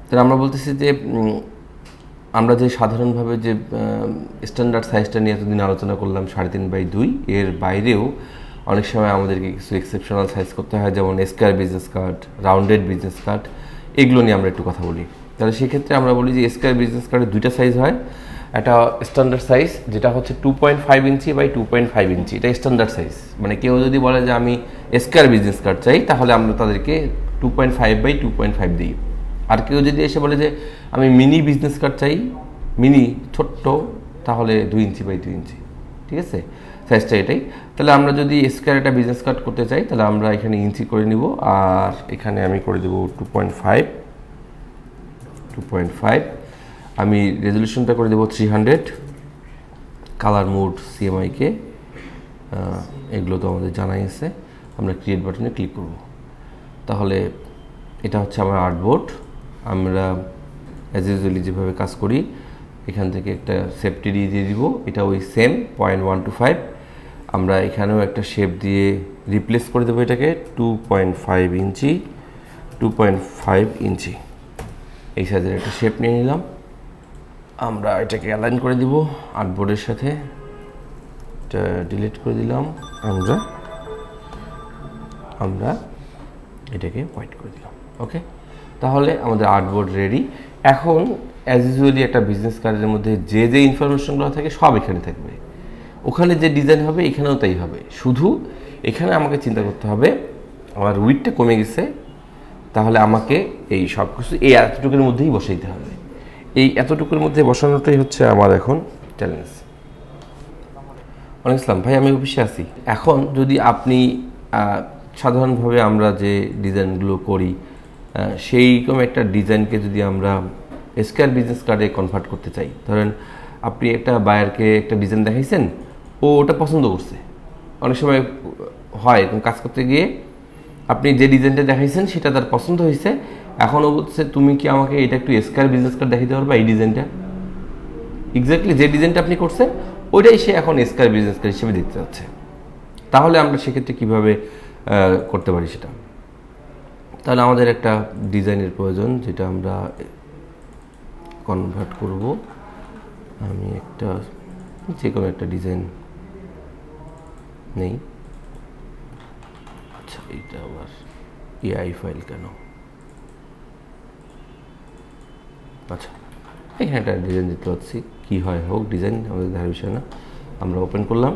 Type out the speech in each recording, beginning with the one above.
তাহলে আমরা বলতেছি যে আমরা যে সাধারণভাবে যে স্ট্যান্ডার্ড সাইজটা নিয়ে এতদিন আলোচনা করলাম 3.5x2, এর বাইরেও অনেক সময় আমাদেরকে কিছু এক্সেপশনাল সাইজ করতে হয়, যেমন square business card, rounded business card, এগুলো নিয়ে আমরা একটু কথা বলি। তাহলে সেক্ষেত্রে আমরা বলি যে স্কোয়ার বিজনেস কার্ডের দুইটা সাইজ হয়। একটা স্ট্যান্ডার্ড সাইজ যেটা হচ্ছে 2.5 ইঞ্চি বাই 2.5 ইঞ্চি, এটা স্ট্যান্ডার্ড সাইজ। মানে কেউ যদি বলে যে আমি স্কোয়ার বিজনেস কার্ড চাই, তাহলে আমরা তাদেরকে 2.5 বাই 2.5 দিই। আর কেউ যদি এসে বলে যে আমি মিনি বিজনেস কার্ড চাই, মিনি ছোট্ট, তাহলে 2 ইঞ্চি বাই 2 ইঞ্চি, ঠিক আছে, সাইজটা এটাই। তাহলে আমরা যদি স্কোয়ার একটা বিজনেস কার্ড করতে চাই, তাহলে আমরা এখানে ইঞ্চি করে নিব, আর এখানে আমি করে দেবো 2.5। আমি রেজলিউশনটা করে দেবো 300। কালার মোড সিএমআইকে, এগুলো তো আমাদের জানাই আছে। আমরা ক্রিয়েট বাটনে ক্লিক করব। তাহলে এটা হচ্ছে আমার আর্টবোর্ড। আমরা অ্যাজ ইউজুয়ালি যেভাবে কাজ করি, এখান থেকে একটা সেফটি দিয়ে দিব, এটা ওই সেম 0.125। আমরা এখানেও একটা শেপ দিয়ে রিপ্লেস করে দেবো এটাকে 2.5 ইঞ্চি, 2.5 ইঞ্চি, এই সাইজের একটা শেপ নিয়ে নিলাম। আমরা এটাকে অ্যালাইন করে দিব আর্টবোর্ডের সাথে, এটা ডিলিট করে দিলাম। আমরা এটাকে হোয়াইট করে দিলাম। ওকে, তাহলে আমাদের আর্টবোর্ড রেডি। এখন অ্যাজ ইউজুয়ালি একটা বিজনেস কার্ডের মধ্যে যে যে ইনফরমেশনগুলো থাকে সব এখানে থাকবে। ওখানে যে ডিজাইন হবে এখানেও তাই হবে, শুধু এখানে আমাকে চিন্তা করতে হবে আমার উইডটা কমে গেছে, তাহলে আমাকে এই সব কিছু এই এতটুকুর মধ্যেই বসাইতে হবে। এই এতটুকুর মধ্যে বসানোটাই হচ্ছে আমার এখন চ্যালেঞ্জ। ওয়ালাইকুম আসসালাম ভাই, আমি অফিসে আছি। এখন যদি আপনি সাধারণভাবে আমরা যে ডিজাইনগুলো করি সেইরকম একটা ডিজাইনকে যদি আমরা স্কোয়ার বিজনেস কার্ডে কনভার্ট করতে চাই, ধরেন আপনি একটা বায়ারকে একটা ডিজাইন দেখাইছেন, ও ওটা পছন্দ করছে। অনেক সময় হয় কাজ করতে গিয়ে আপনি যে ডিজাইনটা দেখাইছেন সেটা তার পছন্দ হয়েছে, এখন ও বলছে তুমি কি আমাকে এটা একটু স্কোয়ার বিজনেস কার্ড দেখাতে পারবা, এই ডিজাইনটা এক্স্যাক্টলি যে ডিজাইনটা আপনি করছেন ওইটাই সে এখন স্কোয়ার বিজনেস কার্ড হিসেবে দেখতে যাচ্ছে। তাহলে আমরা সেক্ষেত্রে কীভাবে করতে পারি সেটা? তাহলে আমাদের একটা ডিজাইনের প্রয়োজন, যেটা আমরা কনভার্ট করব। আমি একটা যে কোনো একটা ডিজাইন নেই। আচ্ছা, এটা আবার এআই ফাইল কেন? আচ্ছা, এখানে একটা ডিজাইন দিতে পারছি, কী হয় হোক, ডিজাইন আমাদের দেখার বিষয় না। আমরা ওপেন করলাম,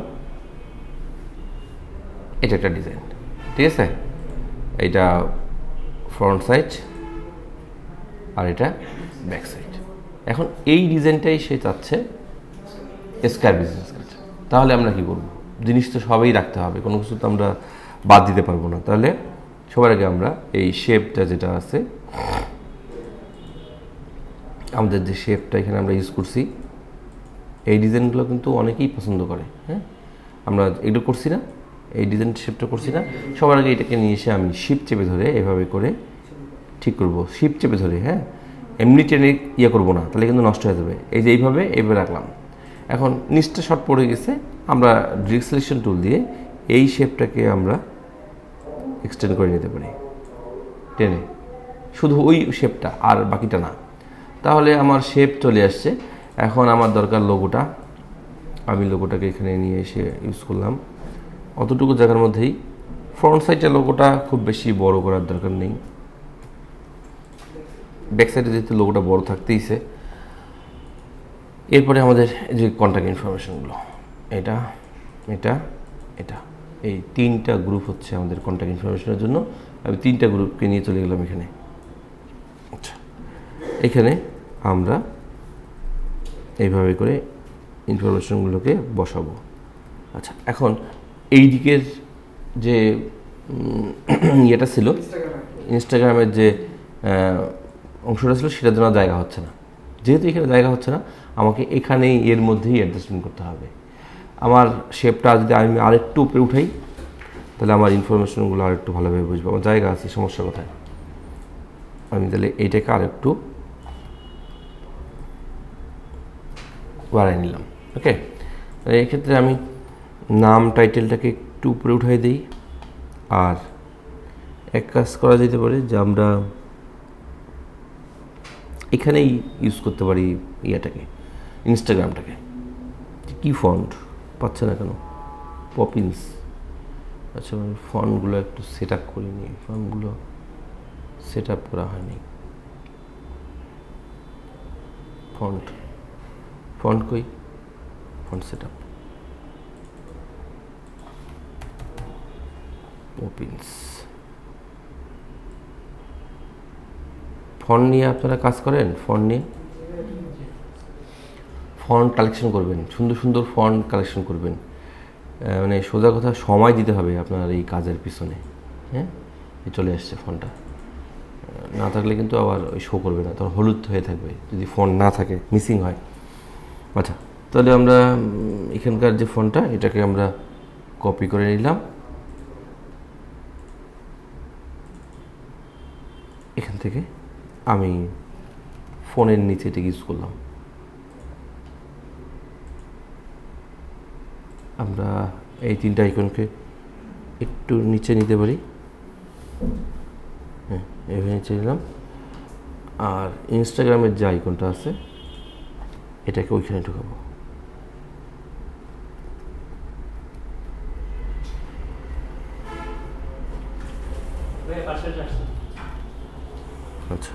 এটা একটা ডিজাইন, ঠিক আছে। এটা ফ্রন্ট সাইড আর এটা ব্যাক সাইড। এখন এই ডিজাইনটাই সে চাচ্ছে স্কোয়ার বিজনেস কার্ড। তাহলে আমরা কি করব? জিনিস তো সবাই রাখতে হবে, কোনো কিছু তো আমরা বাদ দিতে পারবো না। তাহলে সবার আগে আমরা এই শেপটা যেটা আছে, আমাদের যে শেপটা এখানে আমরা ইউজ করছি, এই ডিজাইনগুলো কিন্তু অনেকেই পছন্দ করে। হ্যাঁ, আমরা এগুলো করছি না, এই ডিজাইন শেপটা করছি না। সবার আগে এটাকে নিয়ে এসে আমি শিপ চেপে ধরে এভাবে করে ঠিক করব, শিপ চেপে ধরে। হ্যাঁ, এমনি টেনে ইয়ে করবো না, তাহলে কিন্তু নষ্ট হয়ে যাবে। এই যে এইভাবে রাখলাম। এখন নিচটা শর্ট পড়ে গেছে, আমরা ডিরেক্ট সিলেকশন টুল দিয়ে এই শেপটাকে আমরা এক্সটেন্ড করে নিতে পারি টেনে, শুধু ওই শেপটা আর বাকিটা না। তাহলে আমার শেপ চলে আসছে। এখন আমার দরকার লোগোটা। আমি লোগোটাকে এখানে নিয়ে এসে ইউজ করলাম অতটুকু জায়গার মধ্যেই। ফ্রন্ট সাইডের লোগোটা খুব বেশি বড় করার দরকার নেই, ব্যাক সাইডে যেহেতু লোগোটা বড় থাকতেইছে। এরপরে আমাদের যে কন্ট্যাক্ট ইনফরমেশনগুলো, এটা এটা এটা এই তিনটা গ্রুপ হচ্ছে আমাদের কন্ট্যাক্ট ইনফরমেশনের জন্য। আমি তিনটা গ্রুপকে নিয়ে চলে গেলাম এখানে। আচ্ছা, এখানে আমরা এইভাবে করে ইনফরমেশনগুলোকে বসাবো। আচ্ছা, এখন এই দিকের যে ইয়েটা ছিল, ইনস্টাগ্রামের যে অংশটা ছিল, সেটার জন্য জায়গা হচ্ছে না। যেহেতু এখানে জায়গা হচ্ছে না, আমাকে এখানেই এর মধ্যেই অ্যাডজাস্টমেন্ট করতে হবে। আমার শেপটা যদি আমি আরেকটু উপরে উঠাই, তাহলে আমার ইনফরমেশনগুলো আরেকটু ভালোভাবে বুঝবো। আমার জায়গা আছে, সমস্যা কোথায়? আমি তাহলে এইটাকে আরেকটু বাড়াই নিলাম। ওকে, এক্ষেত্রে আমি নাম টাইটেলটাকে একটু উপরে উঠাই দিই। আর এক কাজ করা যেতে পারে যে আমরা এখানেই ইউজ করতে পারি ইয়াটাকে, ইনস্টাগ্রামটাকে। কি ফন্ট পাচ্ছে না কেন? পপিন্স। আচ্ছা, আমি ফন্টগুলো একটু সেট আপ করিনি, ফন্টগুলো সেট আপ করা হয়নি। ফন্ট কই? Font set up, Poppins. Font নিয়ে আপনারা কাজ করেন? ফন্ট নিয়ে ফন্ট কালেকশন করবেন, সুন্দর সুন্দর ফন্ট কালেকশন করবেন। মানে সোজা কথা, সময় দিতে হবে আপনার এই কাজের পিছনে। হ্যাঁ, চলে আসছে ফন্টটা। না থাকলে কিন্তু আবার ওই শো করবে না, তখন হলুদ হয়ে থাকবে যদি ফন্ট না থাকে, মিসিং হয়। আচ্ছা, তাহলে আমরা এখানকার যে ফন্টটা, এটাকে আমরা কপি করে নিলাম। এখান থেকে আমি ফোনের নিচে এটাকে ইউজ করলাম। আমরা এই তিনটা আইকনকে একটু নিচে নিতে পারি। হ্যাঁ, এভাবে নিচে নিলাম। আর ইনস্টাগ্রামের যে আইকনটা আছে, এটাকে ওইখানে ঢুকাবো। আচ্ছা,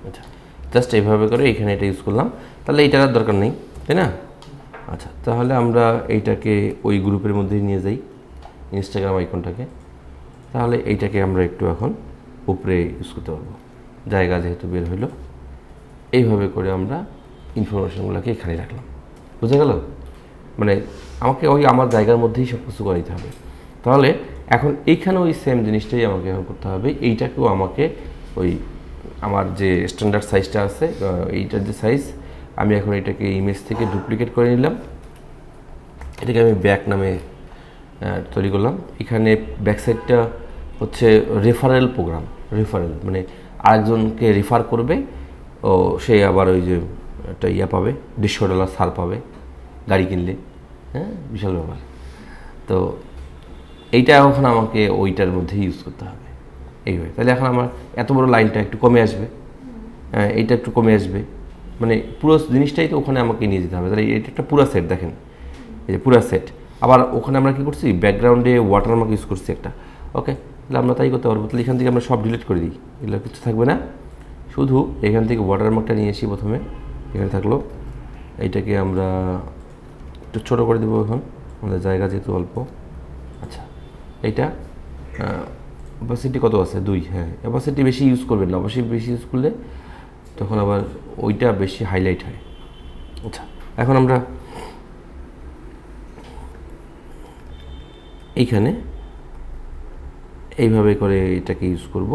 আচ্ছা, জাস্ট এইভাবে করে এখানে এটা ইউজ করলাম। তাহলে এইটার আর দরকার নেই, তাই না? আচ্ছা, তাহলে আমরা এইটাকে ওই গ্রুপের মধ্যেই নিয়ে যাই, ইনস্টাগ্রাম আইকনটাকে। তাহলে এইটাকে আমরা একটু এখন উপরে ইউজ করতে পারবো, জায়গা যেহেতু বের হইলো। এইভাবে করে আমরা ইনফরমেশনগুলোকে এখানে রাখলাম। বুঝা গেল? মানে আমাকে ওই আমার জায়গার মধ্যেই সব কিছু করাইতে হবে। তাহলে এখন এইখানে ওই সেম জিনিসটাই আমাকে এখন করতে হবে। এইটাকেও আমাকে ওই আমার যে স্ট্যান্ডার্ড সাইজটা আছে, এইটার যে সাইজ, আমি এখন এটাকে ইমেজ থেকে ডুপ্লিকেট করে নিলাম। এটাকে আমি ব্যাক নামে তৈরি করলাম। এখানে ব্যাক সাইডটা হচ্ছে রেফারেল প্রোগ্রাম। রেফারেল মানে আরেকজনকে রেফার করবে, ও সে আবার ওই যে একটা ইয়া পাবে, $150 ছাড় পাবে গাড়ি কিনলে। হ্যাঁ, বিশাল ব্যাপার। তো এইটা এখন আমাকে ওইটার মধ্যে ইউজ করতে হবে এইভাবে। তাহলে এখন আমার এত বড় লাইনটা একটু কমে আসবে, এইটা একটু কমে আসবে, মানে পুরো জিনিসটাই তো ওখানে আমাকে নিয়ে যেতে হবে। তাহলে এটা একটা পুরো সেট, দেখেন এই যে পুরো সেট। আবার ওখানে আমরা কী করছি, ব্যাকগ্রাউন্ডে ওয়াটারমার্ক ইউজ করছি একটা। ওকে, তাহলে আমরা তাই করতে পারবো। তাহলে এখান থেকে আমরা সব ডিলিট করে দিই, এগুলো কিছু থাকবে না। শুধু এখান থেকে ওয়াটারমার্কটা নিয়ে আসি প্রথমে, এখানে থাকলো। এইটাকে আমরা একটু ছোটো করে দেবো এখন, আমাদের জায়গা যেহেতু অল্প। আচ্ছা, এইটা অপাসিটি কত আছে? 2। হ্যাঁ, অপাসিটি বেশি ইউজ করবেন না, অপাসিটি বেশি ইউজ করলে তখন আবার ওইটা বেশি হাইলাইট হয়। আচ্ছা, এখন আমরা এইখানে এইভাবে করে এটাকে ইউজ করব।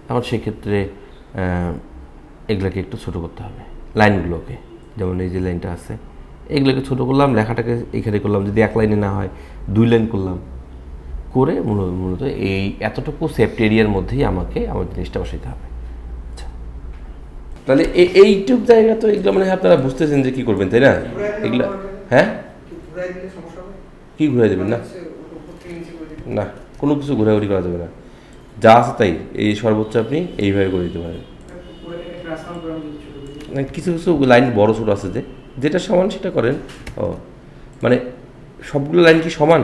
এখন সেক্ষেত্রে এগুলোকে একটু ছোটো করতে হবে, লাইনগুলোকে। যেমন এই যে লাইনটা আছে, এগুলোকে ছোটো করলাম, লেখাটাকে এইখানে করলাম। যদি এক লাইনে না হয় 2 লাইন করলাম, করে মূলত এই এতটুকু সেফটি এরিয়ার মধ্যেই আমাকে আমার জিনিসটা বসাইতে হবে। আচ্ছা, তাহলে এইটুক জায়গা তো এগুলো মানে আপনারা বুঝতেছেন যে কী করবেন, তাই না? এগুলো হ্যাঁ, কি ঘুরাই দেবেন? না না, কোনো কিছু ঘোরাঘুরি করা যাবে না, যা আছে তাই। এই সর্বোচ্চ আপনি এইভাবে করে দিতে পারেন। কিছু কিছু লাইন বড় ছোটো আছে, যেটা সমান সেটা করেন। ও মানে সবগুলো লাইন কি সমান?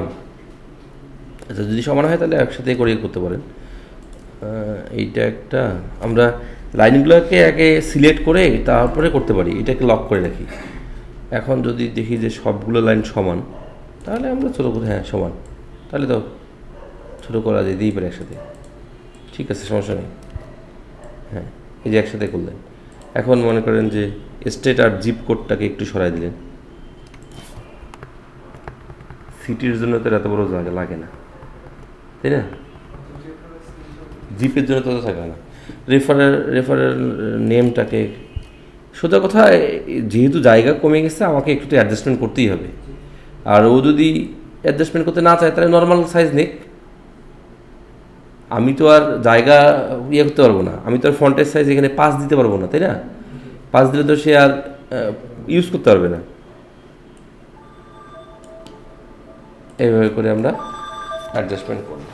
আচ্ছা, যদি সমান হয় তাহলে একসাথে করে করতে পারেন। এইটা একটা আমরা লাইনগুলোকে আগে সিলেক্ট করে তারপরে করতে পারি, এটাকে লক করে রাখি। এখন যদি দেখি যে সবগুলো লাইন সমান, তাহলে আমরা ছোটো করে, হ্যাঁ সমান, তাহলে তো ছোটো করা যেতেই পারে একসাথে। ঠিক আছে, সমস্যা নেই। হ্যাঁ, এই যে একসাথে করলেন। এখন মনে করেন যে স্টেট আর জিপ কোডটাকে একটু সরাই দিলেন। সিটির জন্য তো এত বড় জায়গা লাগে না, তাই না? জিপের জন্য তো থাকে না। রেফারেল নেমটাকে, সোজা কথা, যেহেতু জায়গা কমে গেছে আমাকে একটু তো অ্যাডজাস্টমেন্ট করতেই হবে। আর ও যদি অ্যাডজাস্টমেন্ট করতে না চায় তাহলে নর্মাল সাইজ নিক। আমি তো আর জায়গা করতে পারবো না, আমি তো আর ফন্টের সাইজ এখানে 5 দিতে পারবো না, তাই না? 5 দিলে তো সে আর ইউজ করতে পারবে না। এইভাবে করে আমরা অ্যাডজাস্টমেন্ট করব।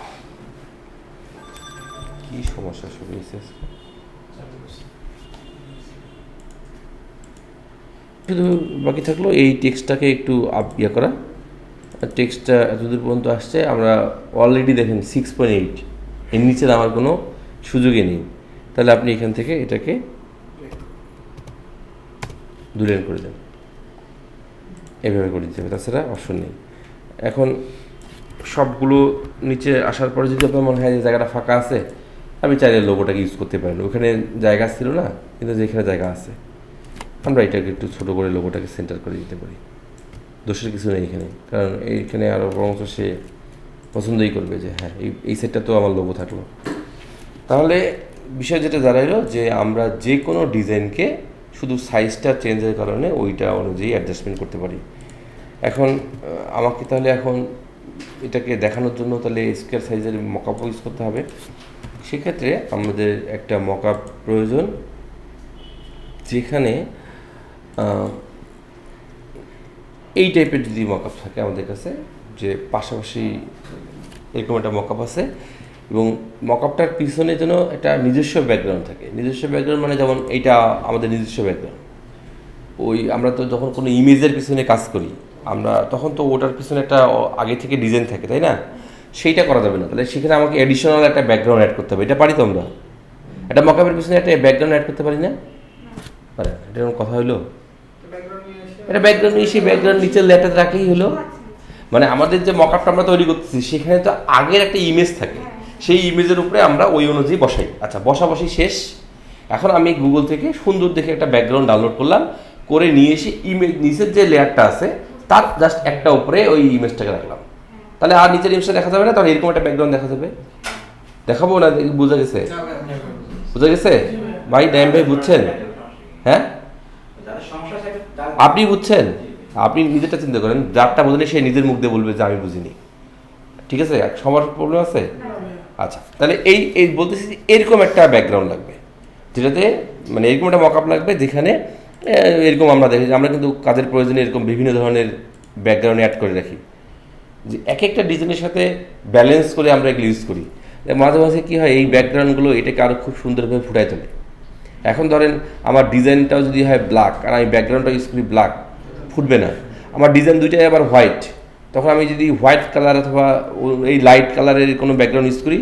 কি সমস্যা শুরু হয়েছে? শুধু বাকি থাকলো এই টেক্সটটাকে একটু ইয়ে করা। টেক্সটটা এতদূর পর্যন্ত আসছে, আমরা অলরেডি দেখেন 6.8, এর নিচে আমার কোনো সুযোগই নেই। তাহলে আপনি এখান থেকে এটাকে 2 লাইন করে দেন, এভাবে করে দিতে হবে, তাছাড়া অপশন নেই। এখন সবগুলো নিচে আসার পরে যদি আপনার মনে হয় যে জায়গাটা ফাঁকা আছে, আপনি চাইলে লোগোটাকে ইউজ করতে পারেন। ওখানে জায়গা ছিল না, কিন্তু যেখানে জায়গা আছে আমরা এটাকে একটু ছোটো করে লোগোটাকে সেন্টার করে দিতে পারি। দোষের কিছু নেই এখানে, কারণ এইখানে আরও বরঞ্চ সে পছন্দই করবে যে হ্যাঁ এই সেটটা তো আমার লোগো থাকলো। তাহলে বিষয় যেটা দাঁড়াইলো যে আমরা যে কোনো ডিজাইনকে শুধু সাইজটা চেঞ্জের কারণে ওইটা অনুযায়ী অ্যাডজাস্টমেন্ট করতে পারি। এখন আমাকে তাহলে এখন এটাকে দেখানোর জন্য তাহলে স্কোয়ার সাইজের মকআপও ইউজ করতে হবে। সেক্ষেত্রে আমাদের একটা মকআপ প্রয়োজন, যেখানে এই টাইপের যদি মকআপ থাকে আমাদের কাছে, যে পাশাপাশি এরকম একটা মকআপ আছে এবং মকআপটার পিছনে যেন একটা নিজস্ব ব্যাকগ্রাউন্ড থাকে। নিজস্ব ব্যাকগ্রাউন্ড মানে যেমন এইটা আমাদের নিজস্ব ব্যাকগ্রাউন্ড। ওই আমরা তো যখন কোনো ইমেজের পিছনে কাজ করি আমরা, তখন তো ওটার পিছনে একটা আগে থেকে ডিজাইন থাকে, তাই না? সেইটা করা যাবে না। তাহলে সেখানে আমাকে অ্যাডিশনাল একটা ব্যাকগ্রাউন্ড অ্যাড করতে হবে। এটা পারি তো আমরা? একটা মকআপের পিছনে একটা ব্যাকগ্রাউন্ড অ্যাড করতে পারি না? পারে। এটা এরকম কথা হইলো? এটা ব্যাকগ্রাউন্ড নিয়ে সেই ব্যাকগ্রাউন্ড নিচের লেটার রাখলেই হলো। মানে আমাদের যে মকআপটা আমরা তৈরি করতেছি সেখানে তো আগের একটা ইমেজ থাকে, সেই ইমেজের উপরে আমরা ওই অনুযায়ী বসাই। আচ্ছা, বসাবসি শেষ। এখন আমি গুগল থেকে সুন্দর দেখে একটা ব্যাকগ্রাউন্ড ডাউনলোড করলাম, করে নিয়ে এসে ইমেজ নিচের যে লেয়ারটা আছে তার জাস্ট একটা উপরে ওই ইমেজটাকে রাখলাম। তাহলে আর নিচের ইমেজটা দেখা যাবে না, তাহলে এরকম একটা ব্যাকগ্রাউন্ড দেখা যাবে। দেখাবো না? বোঝা গেছে? বোঝা গেছে ভাই? ড্যাম ভাই বুঝছেন? হ্যাঁ, আপনি বুঝছেন? আপনি নিজেরটা চিন্তা করেন, যারটা বোঝেনি সে নিজের মুখ দিয়ে বলবে যে আমি বুঝিনি। ঠিক আছে? সবার প্রবলেম আছে। আচ্ছা, তাহলে এই বলতেছি এরকম একটা ব্যাকগ্রাউন্ড লাগবে, যেটাতে মানে এরকম একটা মকআপ লাগবে যেখানে এরকম আমরা দেখি যে আমরা কিন্তু কাজের প্রয়োজনে এরকম বিভিন্ন ধরনের ব্যাকগ্রাউন্ড অ্যাড করে রাখি, যে এক একটা ডিজাইনের সাথে ব্যালেন্স করে আমরা এগুলো ইউজ করি। মাঝে মাঝে কী হয়, এই ব্যাকগ্রাউন্ডগুলো এটাকে আরও খুব সুন্দরভাবে ফুটাই তোলে। এখন ধরেন আমার ডিজাইনটাও যদি হয় ব্ল্যাক আর আমি ব্যাকগ্রাউন্ডটা ইউজ করি ব্ল্যাক, ফুটবে না। আমার ডিজাইন দুইটাই আবার হোয়াইট, তখন আমি যদি হোয়াইট কালার অথবা এই লাইট কালারের কোনো ব্যাকগ্রাউন্ড ইউজ করি,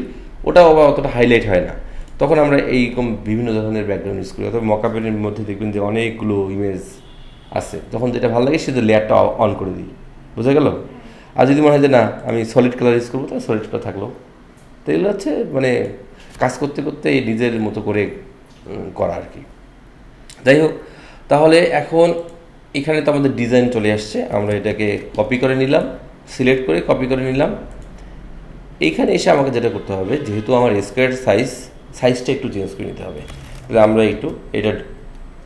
ওটাও আবার অতটা হাইলাইট হয় না। তখন আমরা এইরকম বিভিন্ন ধরনের ব্যাকগ্রাউন্ড ইউজ করি। অথবা মকআপের মধ্যে দেখবেন যে অনেকগুলো ইমেজ আছে, তখন যেটা ভালো লাগে সেটা লেয়ারটা অন করে দিই। বোঝা গেল? আর যদি মনে হয় যে না আমি সলিড কালার ইউজ করবো, তাহলে সলিড কালার থাকলো। তো এগুলো হচ্ছে মানে কাজ করতে করতে এই নিজের মতো করে করা আর কি। যাই হোক, তাহলে এখন এখানে তো আমাদের ডিজাইন চলে আসছে, আমরা এটাকে কপি করে নিলাম, সিলেক্ট করে কপি করে নিলাম। এইখানে এসে আমাকে যেটা করতে হবে, যেহেতু আমার স্কোয়ার সাইজটা একটু চেঞ্জ করে নিতে হবে, তাহলে আমরা একটু এটা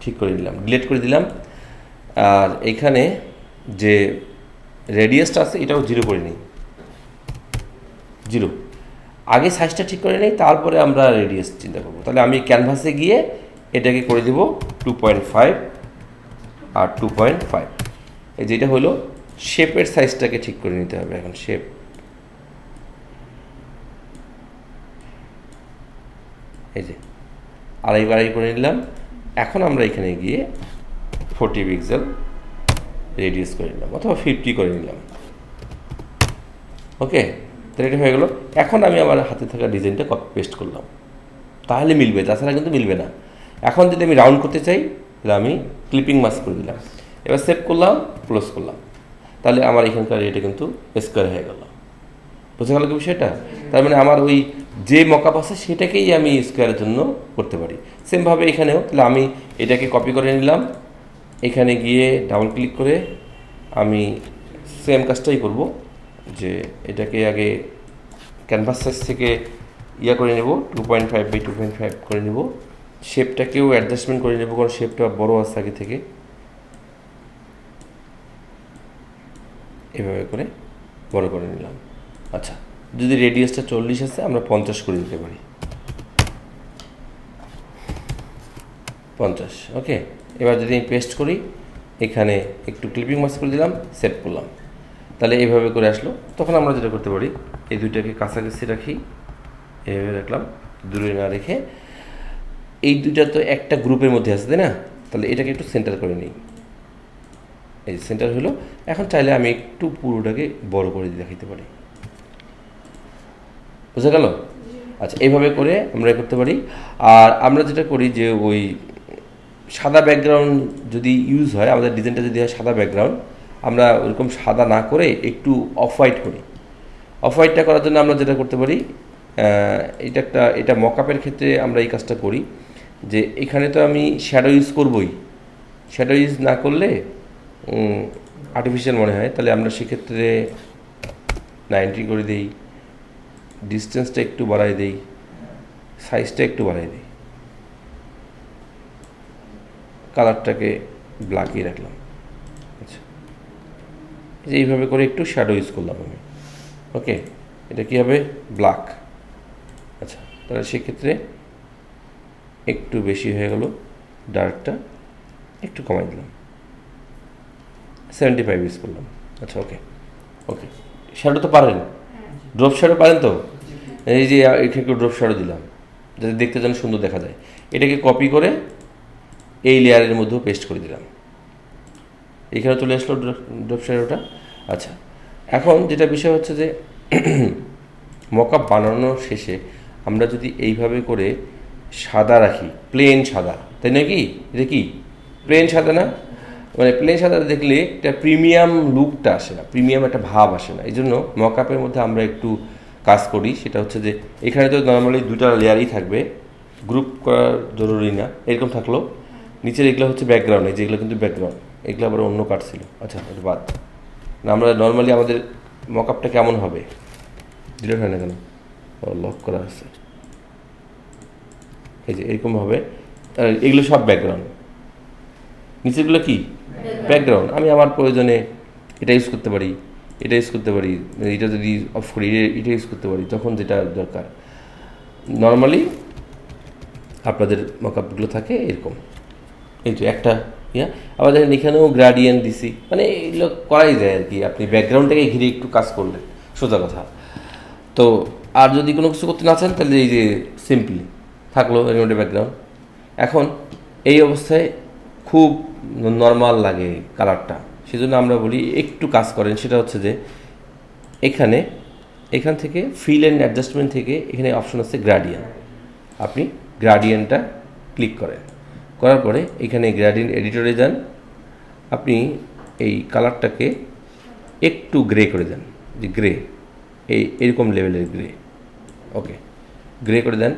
ঠিক করে নিলাম, ডিলিট করে দিলাম। আর এখানে যে রেডিয়াসটা আছে এটাও 0 করে নিই, 0। আগে সাইজটা ঠিক করে নিই, তারপরে আমরা রেডিয়াস চিন্তা করবো। তাহলে আমি ক্যানভাসে গিয়ে এটাকে করে দেব 2.5 আর 2.5। এই যেটা হলো শেপের সাইজটাকে ঠিক করে নিতে হবে। এখন শেপ এই যে আড়াই করে নিলাম। এখন আমরা এখানে গিয়ে 40 পিক্সেল রেডিয়াস করে নিলাম, অথবা 50 করে নিলাম। ওকে, তাহলে এটা হয়ে গেল। এখন আমি আমার হাতে থাকা ডিজাইনটা কপি পেস্ট করলাম, তাহলে মিলবে, তাছাড়া কিন্তু মিলবে না। এখন যদি আমি রাউন্ড করতে চাই, তাহলে আমি ক্লিপিং মাস্ক করে দিলাম। এবার সেভ করলাম, ক্লোজ করলাম, তাহলে আমার এখানকার এটা কিন্তু স্কোয়ার হয়ে গেল। বোঝা গেল কি বিষয়টা? তার মানে আমার ওই যে মকআপ আছে সেটাকেই আমি স্কোয়ারের জন্য করতে পারি। সেমভাবে এখানেও, তাহলে আমি এটাকে কপি করে নিলাম, এখানে গিয়ে ডাবল ক্লিক করে আমি সেম কাজটাই করব, যে এটাকে আগে ক্যানভাস সাইজ থেকে করে নেব, 2.5/2.5 করে নেব। শেপটাকেও অ্যাডজাস্টমেন্ট করে নেব, কারণ শেপটা বড় আছে আগে থেকে। এভাবে করে বড় করে নিলাম। আচ্ছা, যদি রেডিয়াসটা 40 আছে আমরা 50 করে দিতে পারি, 50। ওকে, এবার যদি আমি পেস্ট করি, এখানে একটু ক্লিপিং মাস্ক করে দিলাম, সেভ করলাম। তাহলে এইভাবে করে আসলো। তখন আমরা যেটা করতে পারি, এই দুইটাকে কাছাকাছি রাখি, এইভাবে রাখলাম, দূরে না রেখে। এই দুইটা তো একটা গ্রুপের মধ্যে আছে, তাই না? তাহলে এটাকে একটু সেন্টার করে নিই। এই সেন্টার হলো। এখন চাইলে আমি একটু পুরোটাকে বড় করে দেখাইতে পারি। বুঝা গেল? আচ্ছা, এইভাবে করে আমরা করতে পারি। আর আমরা যেটা করি যে ওই সাদা ব্যাকগ্রাউন্ড যদি ইউজ হয়, আমাদের ডিজাইনটা যদি হয় সাদা ব্যাকগ্রাউন্ড, আমরা ওরকম সাদা না করে একটু অফ হোয়াইট করি। অফ হোয়াইটটা করার জন্য আমরা যেটা করতে পারি, এটা মকআপের ক্ষেত্রে আমরা এই কাজটা করি যে এখানে তো আমি শ্যাডো ইউজ করবই। শ্যাডো ইউজ না করলে আর্টিফিশিয়াল মনে হয়। তাহলে আমরা সেক্ষেত্রে 90 করে দিই, ডিস্টেন্সটা একটু বাড়াই দিই, সাইজটা একটু বাড়াই দিই, কালারটাকে ব্ল্যাকই রাখলাম। আচ্ছা, যে এইভাবে করে একটু শ্যাডো ইউজ করলাম আমি। ওকে, এটা কী হবে? ব্ল্যাক। আচ্ছা, তাহলে সেক্ষেত্রে একটু বেশি হয়ে গেল, ডার্কটা একটু কমাই দিলাম, 75 ইউজ করলাম। আচ্ছা, ওকে ওকে। শ্যাডো তো পারেন? ড্রপ শ্যাডো পারেন তো? এই যে এখানে একটু ড্রপ শ্যাডো দিলাম, যাতে দেখতে যেন সুন্দর দেখা যায়। এটাকে কপি করে এই লেয়ারের মধ্যেও পেস্ট করে দিলাম। এখানে চলে আসলো ড্রপ শ্যাডোটা। আচ্ছা, এখন যেটা বিষয় হচ্ছে যে মকআপ বানানোর শেষে আমরা যদি এইভাবে করে সাদা রাখি, প্লেন সাদা, তাই নাকি? এটা কি প্লেন সাদা না? মানে প্লেন সাদা দেখলে একটা প্রিমিয়াম লুকটা আসে না, প্রিমিয়াম একটা ভাব আসে না। এই জন্য মকআপের মধ্যে আমরা একটু কাজ করি, সেটা হচ্ছে যে এখানে তো নর্মালি দুটা লেয়ারই থাকবে, গ্রুপ করার জরুরি না। এরকম থাকলো, নিচের এগুলো হচ্ছে ব্যাকগ্রাউন্ড, এই যেগুলো কিন্তু ব্যাকগ্রাউন্ড, এগুলো আবার অন্য কাট ছিল। আচ্ছা, এটা বাদ না। আমরা নর্মালি আমাদের মকআপটা কেমন হবে? ডিলেট হয় না কেন? লক করা আছে, এই যে এরকম হবে। এগুলো সব ব্যাকগ্রাউন্ড, নিচেরগুলো কি ব্যাকগ্রাউন্ড। আমি আমার প্রয়োজনে এটা ইউজ করতে পারি, এটা ইউজ করতে পারি, এটা যদি অফ করি এটা ইউজ করতে পারি, তখন যেটা দরকার। নর্মালি আপনাদের মকআপগুলো থাকে এরকম, এই তো একটা আবার দেখেন এখানেও গ্রাডিয়েন্ট দিছি, মানে এগুলো করাই যায় আর কি। আপনি ব্যাকগ্রাউন্ডটাকে ঘিরে একটু কাজ করলেন, সোজা কথা। তো আর যদি কোনো কিছু করতে না চান, তাহলে এই যে সিম্পলি থাকলো এর মধ্যে ব্যাকগ্রাউন্ড। এখন এই অবস্থায় খুব নর্মাল লাগে কালারটা, সেজন্য আমরা বলি একটু কাজ করেন। সেটা হচ্ছে যে এখান থেকে ফিল অ্যান্ড অ্যাডজাস্টমেন্ট থেকে এখানে অপশন আছে গ্রাডিয়েন্ট। আপনি গ্রাডিয়েন্টটা ক্লিক করার পরে এখানে গ্রেডিয়েন্ট এডিটরে যান, আপনি এই কালারটাকে একটু গ্রে করে দেন, যে গ্রে এরকম লেভেলের গ্রে। ওকে, গ্রে করে দেন।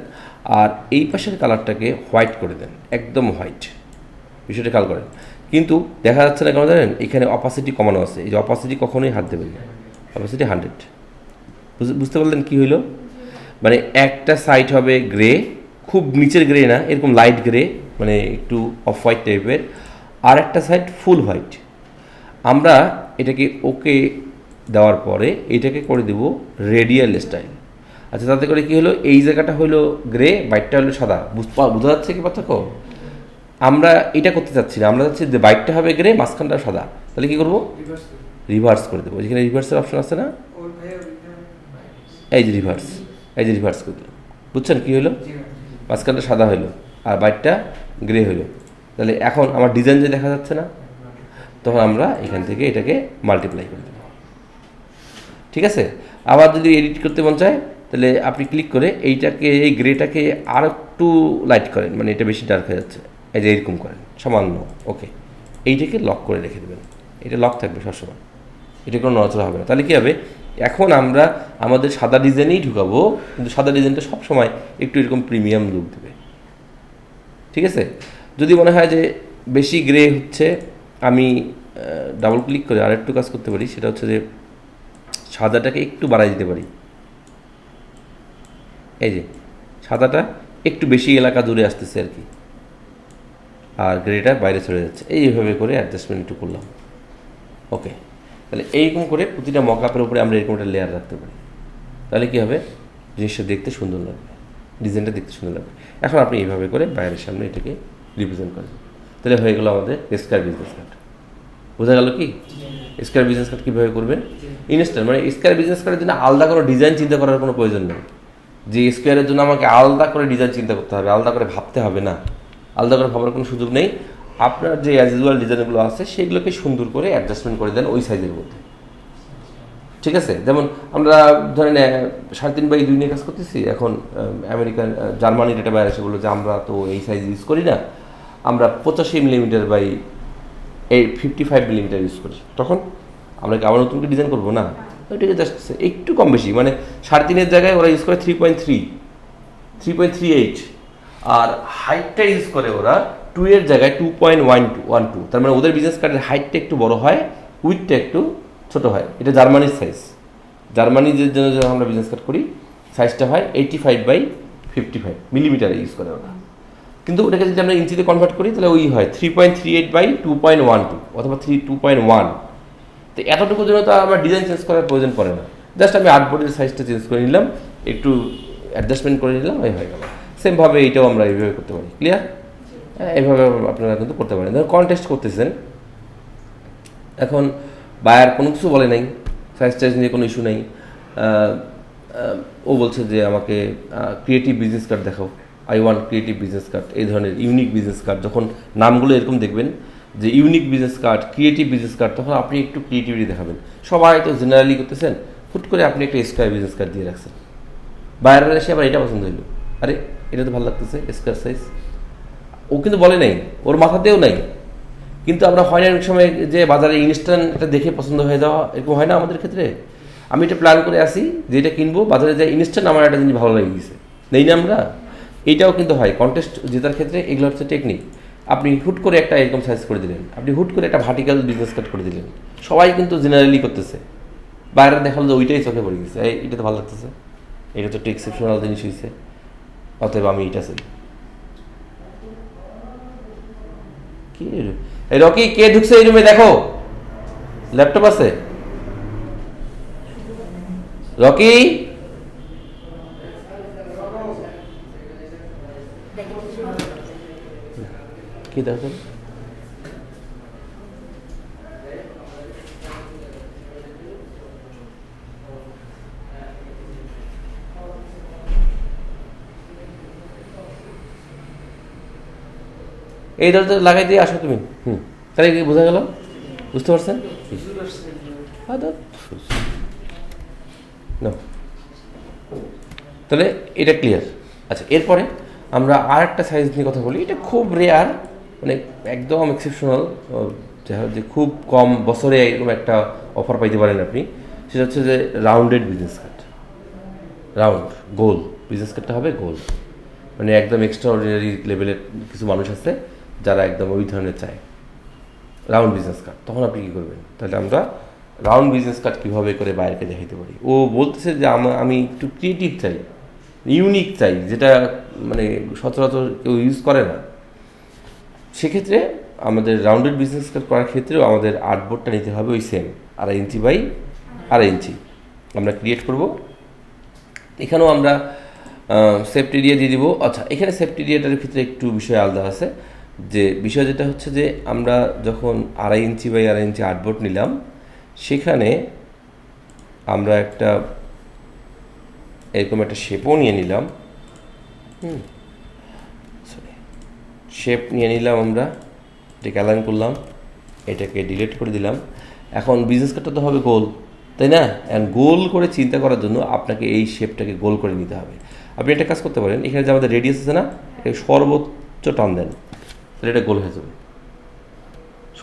আর এই পাশের কালারটাকে হোয়াইট করে দেন, একদম হোয়াইট। বিষয়টা খেয়াল করেন। কিন্তু দেখা যাচ্ছে না কেন জানেন? এখানে অপাসিটি কমানো আছে। এই যে অপাসিটি কখনোই হাত দেবেন না, অপাসিটি 100। বুঝতে পারলেন কি হইল? মানে একটা সাইড হবে গ্রে, খুব নিচের গ্রে না, এরকম লাইট গ্রে, মানে একটু অফ হোয়াইট টাইপের। আর একটা সাইড ফুল হোয়াইট। আমরা এটাকে ওকে দেওয়ার পরে এটাকে করে দেব রেডিয়াল স্টাইল। আচ্ছা, তাতে করে কী হলো? এই জায়গাটা হলো গ্রে, বাইকটা হলো সাদা। বোঝা যাচ্ছে কি পার্থক্য? আমরা এটা করতে চাচ্ছি না, আমরা চাচ্ছি যে বাইকটা হবে গ্রে, মাঝখানটা সাদা। তাহলে কী করবো? রিভার্স করে দেবো। যেখানে রিভার্সের অপশন আছে না, এই যে রিভার্স করে দিলাম। বুঝছেন কী হলো? মাঝখানটা সাদা হইলো আর বাইকটা গ্রে হইলো। তাহলে এখন আমার ডিজাইন যে দেখা যাচ্ছে না, তখন আমরা এখান থেকে এটাকে মাল্টিপ্লাই করে দেবো। ঠিক আছে? আবার যদি এডিট করতে মন চায়, তাহলে আপনি ক্লিক করে এই গ্রেটাকে আর একটু লাইট করেন, মানে এটা বেশি ডার্ক হয়ে যাচ্ছে, এই যে এরকম করেন সামান্য। ওকে, এইটাকে লক করে রেখে দেবেন। এটা লক থাকবে সবসময়, এটা কোনো নড়াচড়া হবে না। তাহলে কী হবে? এখন আমরা আমাদের সাদা ডিজাইনেই ঢুকাবো, কিন্তু সাদা ডিজাইনটা সবসময় একটু এরকম প্রিমিয়াম লুক দেবে। ঠিক আছে? যদি মনে হয় যে বেশি গ্রে হচ্ছে, আমি ডাবল ক্লিক করে আরেকটু কাজ করতে পারি। সেটা হচ্ছে যে সাদাটাকে একটু বাড়াই দিতে পারি। এই যে সাদাটা একটু বেশি এলাকা জুড়ে আসতেছে আর কি, আর গ্রেটা বাইরে চলে যাচ্ছে। এইভাবে করে অ্যাডজাস্টমেন্ট একটু করলাম। ওকে, তাহলে এইরকম করে প্রতিটা মকআপের উপরে আমরা এরকম একটা লেয়ার রাখতে পারি। তাহলে কী হবে? জিনিসটা দেখতে সুন্দর লাগবে, ডিজাইনটা দেখতে সুন্দর লাগবে। এখন আপনি এইভাবে করে বাইরের সামনে এটাকে রিপ্রেজেন্ট করেন। তাহলে হয়ে গেল আমাদের স্কয়ার বিজনেস কার্ড। বোঝা গেল কি? স্কোয়ার বিজনেস কার্ড কীভাবে করবেন ইনস্ট্যান্ট, মানে স্কোয়ার বিজনেস কার্ডের জন্য আলাদা কোনো ডিজাইন চিন্তা করার কোনো প্রয়োজন নেই যে স্কোয়ারের জন্য আমাকে আলাদা করে ডিজাইন চিন্তা করতে হবে, আলাদা করে ভাবতে হবে না, আলাদা করে ভাবার কোনো সুযোগ নেই। আপনার যে অ্যাজ ইউজুয়াল ডিজাইনগুলো আছে সেগুলোকে সুন্দর করে অ্যাডজাস্টমেন্ট করে দেন ওই সাইজের মধ্যে, ঠিক আছে? যেমন আমরা ধরেন 3.5x2 নিয়ে কাজ করতেছি, এখন আমেরিকান জার্মানির এটা বাইরে এসে বললো যে আমরা তো এই সাইজ ইউজ করি না, আমরা 85mm বাই 55mm ইউজ করি, তখন আমরা কি আবার নতুন করে ডিজাইন করবো না? ওইটাকে জাস্ট একটু কম বেশি, মানে 3.5-এর জায়গায় ওরা ইউজ করে 3.38, আর হাইটটা ইউজ করে ওরা 2-এর জায়গায় 2.12, তার মানে ওদের বিজনেস কার্ডের হাইটটা একটু বড় হয়, উইথটা একটু ছোট হয়। এটা জার্মানির সাইজ, জার্মানির জন্য যখন আমরা বিজনেস কার্ড করি সাইজটা হয় 85/55 mm ইউজ করে ওরা, কিন্তু ওটাকে যদি আমরা ইঞ্চিতে কনভার্ট করি তাহলে ওই হয় 3.38/2.12 অথবা 2.1। তো এতটুকুর জন্য তো আমার ডিজাইন চেঞ্জ করার প্রয়োজন পড়ে না, জাস্ট আমি আর্টবোর্ডের সাইজটা চেঞ্জ করে নিলাম, একটু অ্যাডজাস্টমেন্ট করে নিলাম, হয়ে গেল। সেমভাবে এইটাও আমরা এইভাবে করতে পারি। ক্লিয়ার? এইভাবে আপনারা কিন্তু করতে পারেন। ধরুন কন্টেস্ট করতেছেন, এখন বায়ার কোনো কিছু বলে নাই, সাইজ টাইজ নিয়ে কোনো ইস্যু নেই, ও বলছে যে আমাকে ক্রিয়েটিভ বিজনেস কার্ড দেখাও, I want creative business card, এই ধরনের ইউনিক বিজনেস কার্ড। যখন নামগুলো এরকম দেখবেন যে unique business card, creative business card, তখন আপনি একটু ক্রিয়েটিভিটি দেখাবেন। সবাই তো জেনারেলি করতেছেন, হুট করে আপনি একটা স্কোয়ার বিজনেস কার্ড দিয়ে রাখছেন, বাইরের এসে আবার এটা পছন্দ হইলো, আরে এটা তো ভালো লাগতেছে স্কোয়ার সাইজ, ও কিন্তু বলে নাই, ওর মাথাতেও নাই, কিন্তু আমরা হয় না অনেক সময় যে বাজারে ইনস্ট্যান্ট এটা দেখে পছন্দ হয়ে যাওয়া, এরকম হয় না আমাদের ক্ষেত্রে? আমি এটা প্ল্যান করে আসি যে এটা কিনবো, বাজারে যাই ইনস্ট্যান্ট আমার একটা জিনিস ভালো লেগে গেছে, নেই না আমরা? এইটাও কিন্তু হয় কন্টেস্ট জেতার ক্ষেত্রে। এগুলো হচ্ছে টেকনিক। আপনি হুট করে একটা এরকম সাইজ করে দিলেন, আপনি হুট করে একটা ভার্টিক্যাল বিজনেস কার্ড করে দিলেন, সবাই কিন্তু জেনারেলি করতেছে, বাইরে দেখালো যে ওইটাই চোখে পড়ে গেছে, এটা তো ভালো লাগতেছে, এটা তো একটা এক্সেপশনাল জিনিস হয়েছে, অতএব আমি এটা চাই। কি রকি, কে ঢুকছে এই রুমে? দেখো ল্যাপটপ আছে? রকি, কি দেখো? এই দরজা লাগাই দিয়ে আসো তুমি। তাহলে কি বোঝা গেল? বুঝতে পারছেন? তাহলে এটা ক্লিয়ার। আচ্ছা, এরপরে আমরা আর একটা সাইজ নিয়ে কথা বলি। এটা খুব রেয়ার, মানে একদম এক্সেপশনাল, যে খুব কম বছরে এরকম একটা অফার পাইতে পারেন আপনি। সেটা হচ্ছে যে রাউন্ডেড বিজনেস কার্ড, রাউন্ড গোল বিজনেস কার্ডটা হবে গোল, মানে একদম এক্সট্রা অর্ডিনারি লেভেলের কিছু মানুষ আছে যারা একদম ওই ধরনের চায় রাউন্ড বিজনেস কার্ড। তখন আপনি কী করবেন? তাহলে আমরা রাউন্ড বিজনেস কার্ড কীভাবে করে বাইরেকে দেখাইতে পারি। ও বলতেছে যে আমি একটু ক্রিয়েটিভ চাই, ইউনিক চাই, যেটা মানে সচরাচর কেউ ইউজ করে না। সেক্ষেত্রে আমাদের রাউন্ডেড বিজনেস কার্ড করার ক্ষেত্রেও আমাদের আর্টবোর্ডটা নিতে হবে ওই সেম 2.5 ইঞ্চি বাই 2.5 ইঞ্চি আমরা ক্রিয়েট করব। এখানেও আমরা সেফটি এরিয়া দিয়ে দিব। আচ্ছা, এখানে সেফটি এরিয়াটার ক্ষেত্রে একটু বিষয় আলাদা আছে, যে বিষয় যেটা হচ্ছে যে আমরা যখন 2.5 ইঞ্চি বাই 2.5 ইঞ্চি আর্টবোর্ড নিলাম, সেখানে আমরা একটা এরকম একটা শেপও নিয়ে নিলাম। শেপ নিয়ে নিলাম আমরা, এটাকে অ্যালাইন করলাম, এটাকে ডিলিট করে দিলাম। এখন বিজনেস কার্ডটা তো হবে গোল, তাই না? অ্যান্ড গোল করে চিন্তা করার জন্য আপনাকে এই শেপটাকে গোল করে নিতে হবে। আপনি একটা কাজ করতে পারেন, এখানে যে আমাদের রেডিয়াস আছে না, এটাকে সর্বোচ্চ টান দেন, তাহলে এটা গোল হয়ে যাবে।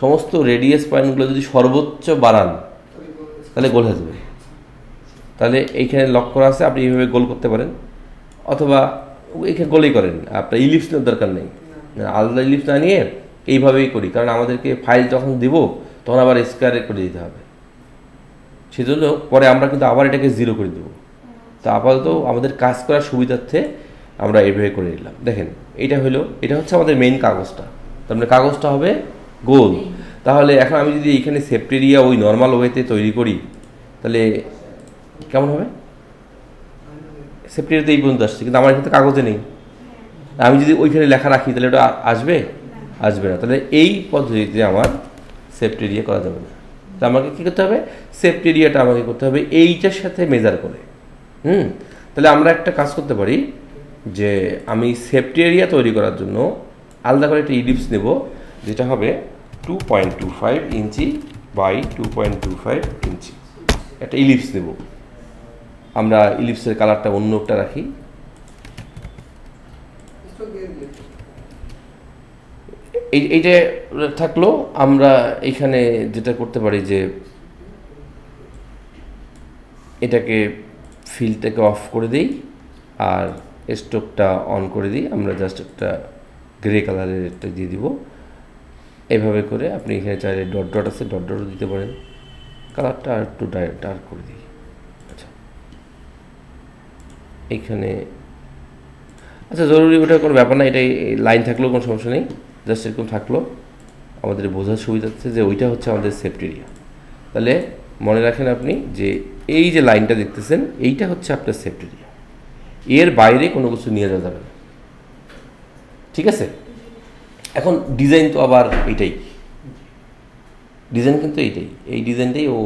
সমস্ত রেডিয়াস পয়েন্টগুলো যদি সর্বোচ্চ বাড়ান তাহলে গোল হয়ে যাবে। তাহলে এইখানে লক করা আছে, আপনি এইভাবে গোল করতে পারেন, অথবা এইখানে গোলই করেন, আপনার ইলিপস নেওয়ার দরকার নেই, আলাদা ইলিপস না নিয়ে এইভাবেই করি, কারণ আমাদেরকে ফাইল যখন দিব তখন আবার স্কোয়ারে করে দিতে হবে। সেজন্য পরে আমরা কিন্তু আবার এটাকে 0 করে দেবো। তো আপাতত আমাদের কাজ করার সুবিধার্থে আমরা এইভাবে করে নিলাম। দেখেন, এটা হচ্ছে আমাদের মেইন কাগজটা, তার মানে কাগজটা হবে গোল। তাহলে এখন আমি যদি এখানে সেফটি এরিয়া ওই নর্মাল ওয়েতে তৈরি করি তাহলে কেমন হবে? সেফটি এরিয়াতে এই পর্যন্ত আসছে, কিন্তু আমার এখানে তো কাগজে নেই। আমি যদি ওইখানে লেখা রাখি তাহলে ওটা আসবে না। তাহলে এই পদ্ধতিতে আমার সেপ্ট এরিয়া করা যাবে না। তো আমাকে কী করতে হবে, সেপ্ট এরিয়াটা আমাকে করতে হবে এইটার সাথে মেজার করে। তাহলে আমরা একটা কাজ করতে পারি যে আমি সেপ্ট এরিয়া তৈরি করার জন্য আলাদা করে একটা ইলিপস নেব, যেটা হবে 2.25 ইঞ্চি বাই 2.25 ইঞ্চি। একটা ইলিপস নেব, আমরা ইলিপসের কালারটা অন্য একটা রাখি। এইটা থাকলো। আমরা এখানে যেটা করতে পারি যে এটাকে ফিল্ডটাকে অফ করে দিই আর স্টোকটা অন করে দিই। আমরা জাস্ট একটা গ্রে কালারের একটা দিয়ে দিব। এইভাবে করে আপনি এখানে চাইলে ডট ডট আছে, ডট ডটও দিতে পারেন। কালারটা আর একটু ডার্ক করে দিই। আচ্ছা, এইখানে আচ্ছা জরুরি ওটা কোনো ব্যাপার না, এটাই লাইন থাকলেও কোনো সমস্যা নেই, জাস্ট এরকম থাকলো। আমাদের বোঝার সুবিধা হচ্ছে যে ওইটা হচ্ছে আমাদের সেপ্ট এরিয়া। তাহলে মনে রাখেন আপনি যে এই যে লাইনটা দেখতেছেন এইটা হচ্ছে আপনার সেপ্ট এরিয়া, এর বাইরে কোনো কিছু নিয়ে যাওয়া যাবে না। ঠিক আছে, এখন ডিজাইন তো আবার এইটাই, ডিজাইন কিন্তু এইটাই, এই ডিজাইনটাই ও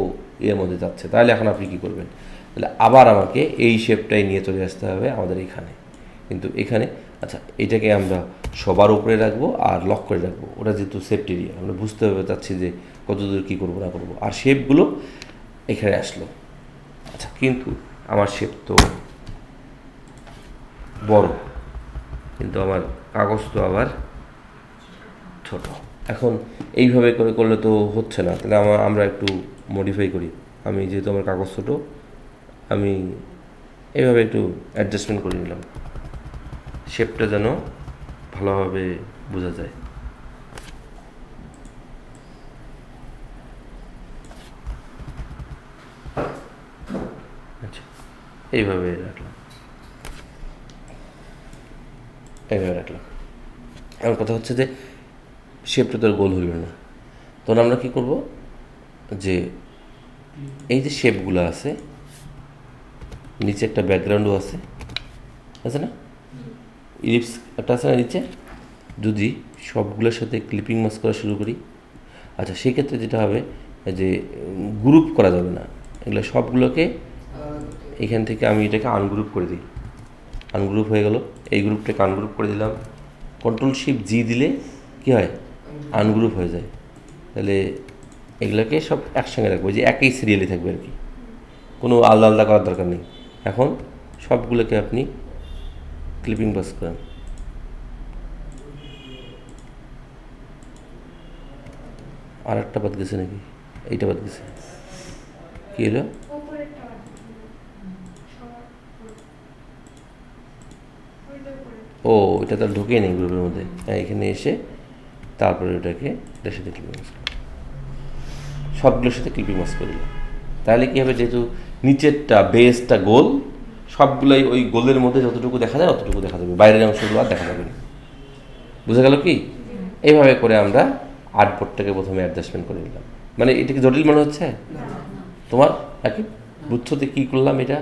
এর মধ্যে যাচ্ছে। তাহলে এখন আপনি কী করবেন, তাহলে আবার আমাকে এই শেপটাই নিয়ে চলে আসতে হবে আমাদের এইখানে। কিন্তু এখানে আচ্ছা এটাকে আমরা সবার উপরে রাখবো আর লক করে রাখবো, ওটা যেহেতু সেপ্ট এরিয়া আমরা বুঝতে হবে চাচ্ছি যে কতদূর কী করবো না করবো। আর শেপগুলো এখানে আসলো। আচ্ছা, কিন্তু আমার শেপ তো বড়, কিন্তু আমার কাগজ তো আবার ছোট। এখন এইভাবে করে করলে তো হচ্ছে না, তাহলে আমরা একটু মডিফাই করি। আমি যেহেতু আমার কাগজ ছোটো, আমি এইভাবে একটু অ্যাডজাস্টমেন্ট করে নিলাম, শেপটা যেন ভালোভাবে বোঝা যায়। আচ্ছা, এইভাবে রাখলাম, এইভাবে রাখলাম। এখন কথা হচ্ছে যে শেপটা তো গোল হইল না, তখন আমরা কী করব, যে এই যে শেপগুলো আছে নিচে একটা ব্যাকগ্রাউন্ডও আছে না, ইলিপস একটা আছে না নিচে, যদি সবগুলোর সাথে ক্লিপিং মাস্ক করা শুরু করি, আচ্ছা সেক্ষেত্রে যেটা হবে যে গ্রুপ করা যাবে না, এগুলো সবগুলোকে এখান থেকে আমি এটাকে আনগ্রুপ করে দিই। আনগ্রুপ হয়ে গেল, এই গ্রুপটাকে আনগ্রুপ করে দিলাম। Ctrl+Shift+G দিলে কী হয়, আনগ্রুপ হয়ে যায়। তাহলে এগুলোকে সব একসঙ্গে রাখবো, যে একই সিরিয়ালে থাকবে আর কি, কোনো আলাদা আলাদা করার দরকার নেই। এখন সবগুলোকে আপনি ক্লিপিং পাস করেন। আর একটা বাদ গেছে নাকি, এইটা বাদ গেছে, কী হলো, ও এটা তাহলে ঢুকেই নেই গ্রুপের মধ্যে। হ্যাঁ, এখানে এসে তারপরে ওটাকে এটার সাথে ক্লিপিং মাস্ক, সবগুলোর সাথে ক্লিপিং মাস্ক করে দিলাম। তাহলে কী হবে, যেহেতু নিচেরটা বেসটা গোল, সবগুলোই ওই গোলের মধ্যে যতটুকু দেখা যায় অতটুকু দেখা যাবে, বাইরের অংশগুলো আর দেখা যাবে না। বুঝা গেল কি? এইভাবে করে আমরা আর্টবোর্ডটাকে প্রথমে অ্যাডজাস্টমেন্ট করে নিলাম। মানে এটা কি জটিল মনে হচ্ছে তোমার? একই বুঝছোতে কী করলাম এটা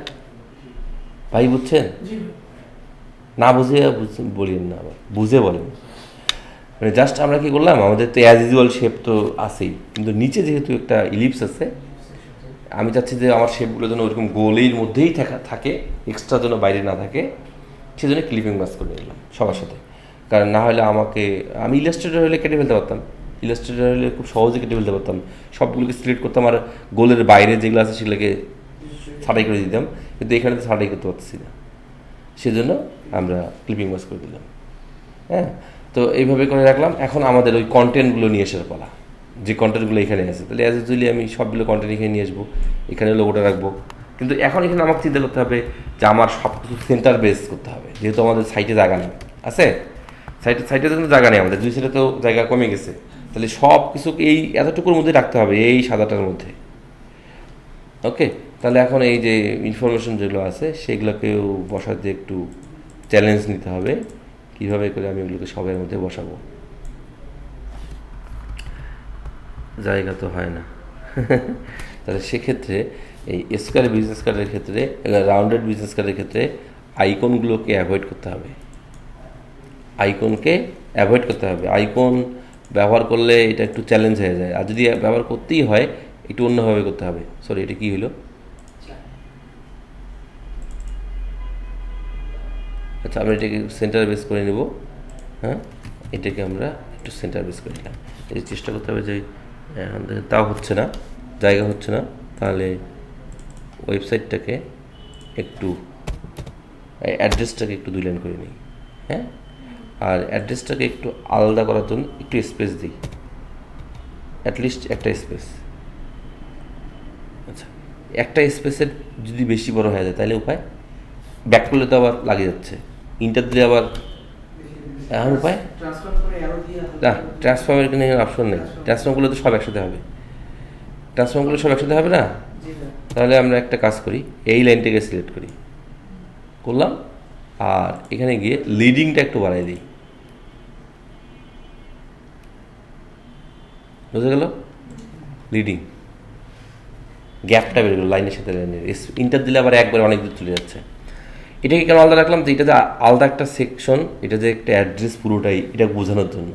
ভাই, বুঝছেন? না বুঝে বলিন না, আবার বুঝে বলেন। মানে জাস্ট আমরা কি করলাম, আমাদের তো অ্যাজ ইউজুয়াল শেপ তো আছেই, কিন্তু নিচে যেহেতু একটা ইলিপস আছে, আমি চাচ্ছি যে আমার শেপগুলো যেন ওইরকম গোলের মধ্যেই থাকে, এক্সট্রা যেন বাইরে না থাকে, সেজন্য ক্লিপিং মাস্ক করে নিলাম সবার সাথে। কারণ না হলে আমি ইলাস্ট্রেটর হলে কেটে ফেলতে পারতাম, ইলাস্ট্রেটর হলে খুব সহজে কেটে ফেলতে পারতাম, সবগুলোকে সিলেক্ট করতাম আর গোলের বাইরে যেগুলো আছে সেগুলোকে ছাঁটাই করে দিতাম, কিন্তু এখানে তো ছাঁটাই করতে পারতেছি না, সেজন্য আমরা ক্লিপিং মাস্ক করে দিলাম। হ্যাঁ, তো এইভাবে করে রাখলাম। এখন আমাদের ওই কন্টেন্টগুলো নিয়ে আসার পালা, যে কন্টেন্টগুলো এখানে আছে। তাহলে অ্যাজ ইউজুয়ালি আমি সবগুলো কন্টেন্ট এখানে নিয়ে আসবো, এখানে লোগোটা রাখবো। কিন্তু এখন এখানে আমাকে চিন্তা করতে হবে যে আমার সব কিছু সেন্টার বেস করতে হবে, যেহেতু আমাদের সাইটে জায়গা নেই, আছে সাইটে কিন্তু জায়গা নেই, আমাদের দুই সাইডে তো জায়গা কমে গেছে। তাহলে সব কিছুকে এই এতটুকুর মধ্যে রাখতে হবে, এই সাদাটার মধ্যে। ওকে, তাহলে এখন এই যে ইনফরমেশন যেগুলো আছে সেগুলোকেও বসাতে একটু চ্যালেঞ্জ নিতে হবে, কীভাবে করে আমি এগুলোকে সবের মধ্যে বসাবো। জায়গা তো হয় না। তাহলে সেক্ষেত্রে এই স্কোয়ার বিজনেস কার্ডের ক্ষেত্রে, রাউন্ডেড বিজনেস কার্ডের ক্ষেত্রে আইকনগুলোকে অ্যাভয়েড করতে হবে, আইকন ব্যবহার করলে এটা একটু চ্যালেঞ্জ হয়ে যায়, আর যদি ব্যবহার করতেই হয় একটু অন্যভাবে করতে হবে। সরি, এটা কি হলো? আচ্ছা, আমরা এটাকে সেন্টার বেস করে নেব। হ্যাঁ, এটাকে আমরা একটু সেন্টার বেস করে নিলাম। এই চেষ্টা করতে হবে যে তাও হচ্ছে না, জায়গা হচ্ছে না, তাহলে ওয়েবসাইটটাকে একটু অ্যাড্রেসটাকে একটু 2 লাইন করে নিই। হ্যাঁ, আর অ্যাড্রেসটাকে একটু আলাদা করার জন্য একটু স্পেস দিই, অ্যাটলিস্ট একটা স্পেস। আচ্ছা, একটা স্পেসের যদি বেশি বড় হয়ে যায় তাহলে উপায়, ব্যাক করলে তো আবার লাগে যাচ্ছে, ইন্টার দিলে আবার এখন উপায় না। ট্রান্সফর্মের এখানে অপশন নেই, ট্রান্সফর্ম করলে তো সব একসাথে হবে, ট্রান্সফর্ম করলে সব একসাথে হবে না। তাহলে আমরা একটা কাজ করি, এই লাইনটাকে সিলেক্ট করি, করলাম, আর এখানে গিয়ে লিডিংটা একটু বাড়াই দিই, বুঝে গেল? লিডিং গ্যাপটা বেড়ে গেল লাইনের সাথে লাইনের, ইন্টার দিলে আবার একবারে অনেক দূর চলে যাচ্ছে। এটাকে কেন আলাদা রাখলাম? যে এটা যে আলাদা একটা সেকশন, এটা যে একটা অ্যাড্রেস পুরোটাই, এটা বোঝানোর জন্য।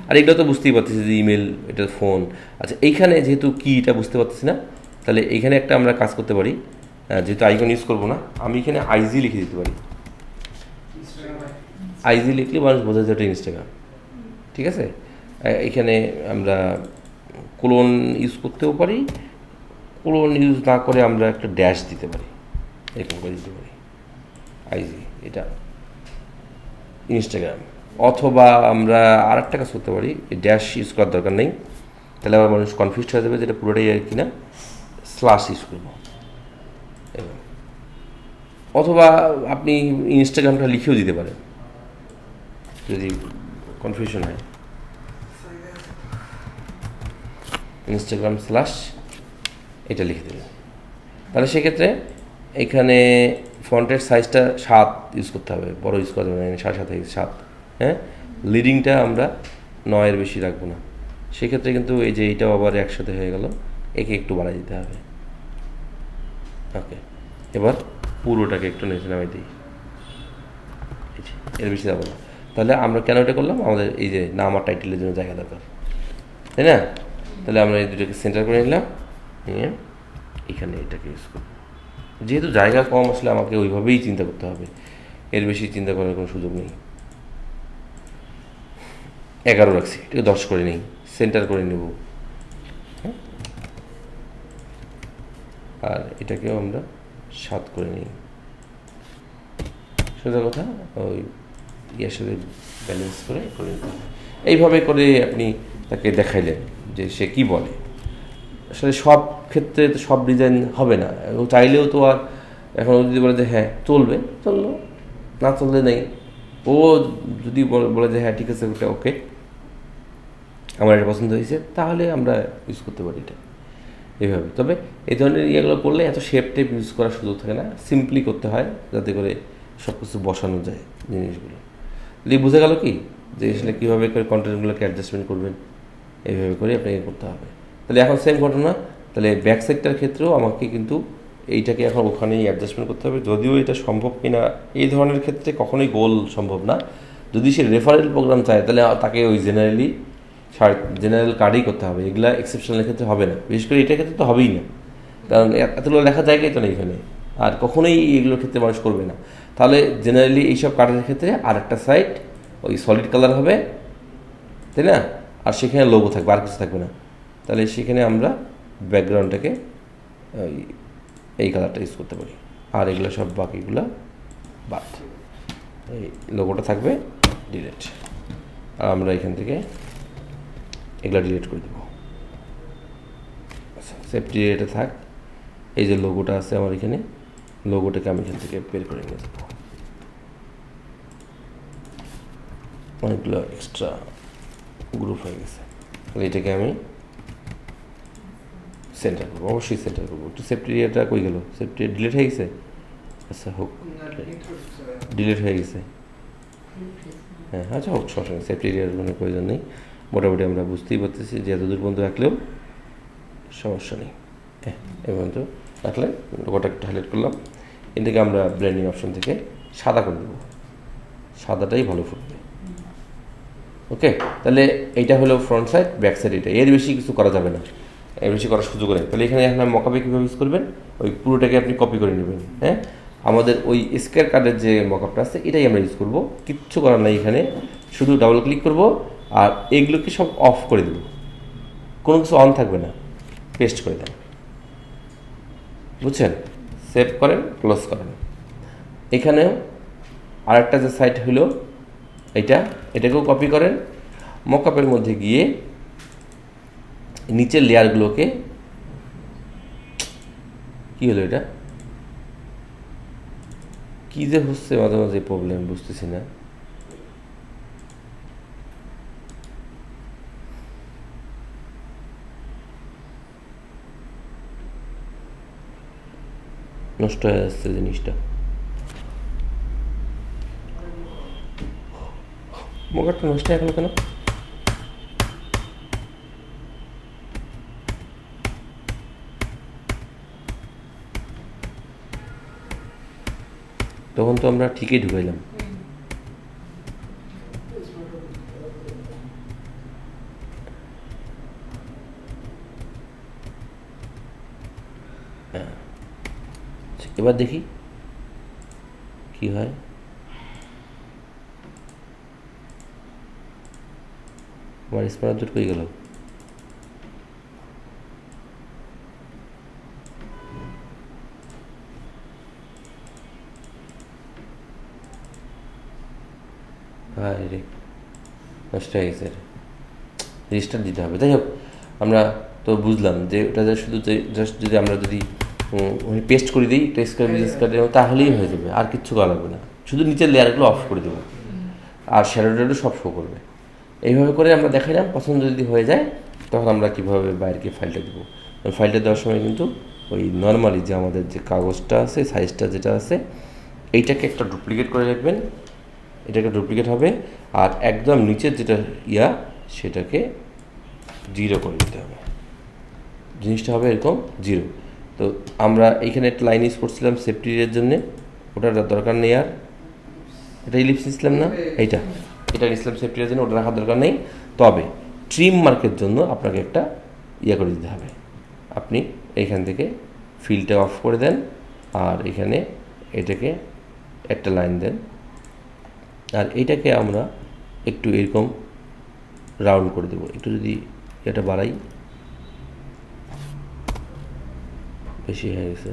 আর এগুলো তো বুঝতেই পারতেছি যে ইমেল, এটা ফোন। আচ্ছা, এইখানে যেহেতু কি এটা বুঝতে পারতেছি না, তাহলে এইখানে একটা আমরা কাজ করতে পারি, যেহেতু আইকন ইউজ করবো না, আমি এখানে আইজি লিখে দিতে পারি। আইজি লিখলে মানুষ বোঝা যায় ওটা ইনস্টাগ্রাম, ঠিক আছে? এখানে আমরা কোলন ইউজ করতেও পারি, কোলন ইউজ না করে আমরা একটা ড্যাশ দিতে পারি, এরকম করে দিতে পারি আইজি, এটা ইনস্টাগ্রাম। অথবা আমরা আর একটা কাজ করতে পারি, ড্যাশ ইউজ করার দরকার নেই, তাহলে আবার মানুষ কনফিউজ হয়ে যাবে যেটা পুরোটাই আর কি না, স্ল্যাশ ইউজ করবো। অথবা আপনি ইনস্টাগ্রামটা লিখেও দিতে পারেন যদি কনফিউশন হয়, ইনস্টাগ্রাম স্ল্যাশ এটা লিখে দেবেন। তাহলে সেক্ষেত্রে এখানে ফন্টের সাইজটা 7 ইউজ করতে হবে, বড় ইউজ করা যাবে না, 7.5 7। হ্যাঁ, লিডিংটা আমরা 9-এর বেশি রাখবো না। সেক্ষেত্রে কিন্তু এই যে এইটাও আবার একসাথে হয়ে গেল, একে একটু বাড়াই দিতে হবে। ওকে, এবার পুরোটাকে একটু নিচে নামাই দিই, এর বেশি যাবো না। তাহলে আমরা কেন এটা করলাম? আমাদের এই যে নাম আর টাইটেলের জন্য জায়গা দরকার, তাই না? তাহলে আমরা এই দুটোকে সেন্টার করে নিলাম, নিয়ে এখানে এটাকে ইউজ করব। যেহেতু জায়গা কম, আসলে আমাকে ওইভাবেই চিন্তা করতে হবে, এর বেশি চিন্তা করার কোনো সুযোগ নেই। 11 রাখছি, এটাকে 10 করে নিই, সেন্টার করে নেব। আর এটাকেও আমরা 7 করে নিই। সোজা কথা, ওই ইয়ের সাথে ব্যালেন্স করে করে নিতে হবে। এইভাবে করে আপনি তাকে দেখাইলেন যে সে কি বলে। আসলে সব ক্ষেত্রে তো সব ডিজাইন হবে না, ও চাইলেও তো আর এখন যদি বলে যে হ্যাঁ চলবে, চললো, না চললে নেই। ও যদি বলে যে হ্যাঁ ঠিক আছে, ওটা ওকে, আমার এটা পছন্দ হয়েছে, তাহলে আমরা ইউজ করতে পারি এটা এইভাবে। তবে এই ধরনের ইয়েগুলো করলে এত শেপ টেপ ইউজ করার সুযোগ থাকে না, সিম্পলি করতে হয় যাতে করে সব কিছু বসানো যায় জিনিসগুলো। বুঝে গেল কি যে আসলে কীভাবে করে কন্টেন্টগুলোকে অ্যাডজাস্টমেন্ট করবেন, এইভাবে করে আপনাকে করতে হবে। তাহলে এখন সেম ঘটনা, তাহলে ব্যাক সাইডটার ক্ষেত্রেও আমাকে কিন্তু এইটাকে এখন ওখানেই অ্যাডজাস্টমেন্ট করতে হবে। যদিও এটা সম্ভব কিনা এই ধরনের ক্ষেত্রে কখনোই গোল সম্ভব না। যদি সে রেফারেল প্রোগ্রাম চায় তাহলে তাকে ওই জেনারেল কার্ডেই করতে হবে, এগুলা এক্সেপশনাল ক্ষেত্রে হবে না। বিশেষ করে এটার ক্ষেত্রে তো হবেই না, কারণ এতগুলো লেখা জায়গায় তো নেই এখানে, আর কখনোই এগুলোর ক্ষেত্রে মানুষ করবে না। তাহলে জেনারেলি এইসব কার্ডের ক্ষেত্রে আর একটা সাইড ওই সলিড কালার হবে, তাই না? আর সেখানে লোগো থাকবে, আর কিছু থাকবে না। তাহলে সেখানে আমরা ব্যাকগ্রাউন্ডটাকে এই কালারটা ইউজ করতে পারি, আর এগুলো সব বাকিগুলো বাদ, এই লোগোটা থাকবে ডিলিট, আর আমরা এখান থেকে এগুলো ডিলিট করে দেবো। আচ্ছা, সেফটি এটা থাক। এই যে লোগোটা আছে আমার এখানে, লোগোটাকে আমি এখান থেকে বের করে নিয়ে যাবো। অনেকগুলো এক্সট্রা গ্রুপ হয়ে গেছে, তাহলে এটাকে আমি সেন্টার করবো, অবশ্যই সেন্টার করবো। একটু সেফটি এরিয়াটা কই গেল? সেফটি ডিলিট হয়ে গেছে? আচ্ছা হোক, ডিলিট হয়ে গেছে। হ্যাঁ আচ্ছা হোক, সমস্যা নেই, সেফটি এরিয়ার কোনো প্রয়োজন নেই। মোটামুটি আমরা বুঝতেই পারতেছি যে এতদূর পর্যন্ত রাখলেও সমস্যা নেই। হ্যাঁ, এ পর্যন্ত রাখলে লোগোটা একটু হাইলাইট করলাম। এটাকে আমরা ব্লেন্ডিং অপশন থেকে সাদা করে দেবো, সাদাটাই ভালো ফুটবে। ওকে, তাহলে এইটা হলো ফ্রন্ট সাইড, ব্যাক সাইড এটা, এর বেশি কিছু করা যাবে না, এর বেশি করার সুযোগ নেই। তাহলে এখানে এখন মকআপে কীভাবে ইউজ করবেন, ওই পুরোটাকে আপনি কপি করে নেবেন। হ্যাঁ, আমাদের ওই স্কোয়ার কার্ডের যে মকআপটা আছে এটাই আমরা ইউজ করব, কিচ্ছু করার নাই এখানে, শুধু ডাবল ক্লিক করব আর এগুলোকে সব অফ করে দেব, কোনো কিছু অন থাকবে না, পেস্ট করে দেন, বুঝছেন? সেভ করেন, ক্লোজ করেন। এখানেও আরেকটা যে সাইট হলো এটাকেও কপি করেন, মকআপের মধ্যে গিয়ে নিচের লেয়ারগুলোকে, কি হলো এটা, কি যে হচ্ছে মাঝে মাঝে প্রবলেম বুঝতেছি না। নষ্ট হয়ে যাচ্ছে জিনিসটা, মকআপটা নষ্ট হয়ে গেল কেন? তখন তো আমরা ঠিকই ঢুকাইলাম। এবার দেখি কি হয়। আমার স্পার দূর করে গেল। রে নষ্ট হয়ে গেছে, রেজিস্টার দিতে হবে। যাই হোক, আমরা তো বুঝলাম যে ওটা শুধু জাস্ট যদি আমরা যদি পেস্ট করে দিই টেক্সট কার্ড বিজনেস কার্ডের, তাহলেই হয়ে যাবে, আর কিচ্ছু করা লাগবে না, শুধু নিচের লেয়ারগুলো অফ করে দেবো আর শ্যাডো ট্যাডো সব শো করবে। এইভাবে করে আমরা দেখাইলাম, পছন্দ যদি হয়ে যায় তখন আমরা কীভাবে বাইরেকে ফাইলটা দেবো। ফাইলটা দেওয়ার সময় কিন্তু ওই নর্মালি যে আমাদের যে কাগজটা আছে, সাইজটা যেটা আছে, এইটাকে একটা ডুপ্লিকেট করে রাখবেন, এটাকে ডুপ্লিকেট হবে, আর একদম নিচের যেটা সেটাকে 0 করে দিতে হবে, জিনিসটা হবে এরকম 0। তো আমরা এইখানে একটা লাইন ইউজ করছিলাম সেফটির জন্যে, ওটার দরকার নেই, আর এটা ইলিপস নিছিলাম না, এটা নিছিলাম সেফটির জন্য, ওটা রাখার দরকার নেই। তবে ট্রিম মার্কের জন্য আপনাকে একটা করে দিতে হবে। আপনি এইখান থেকে ফিলটা অফ করে দেন, আর এখানে এটাকে একটা লাইন দেন, আর এইটাকে আমরা একটু এরকম রাউন্ড করে দেবো। একটু যদি এটা বাড়াই, বেশি হয়ে গেছে,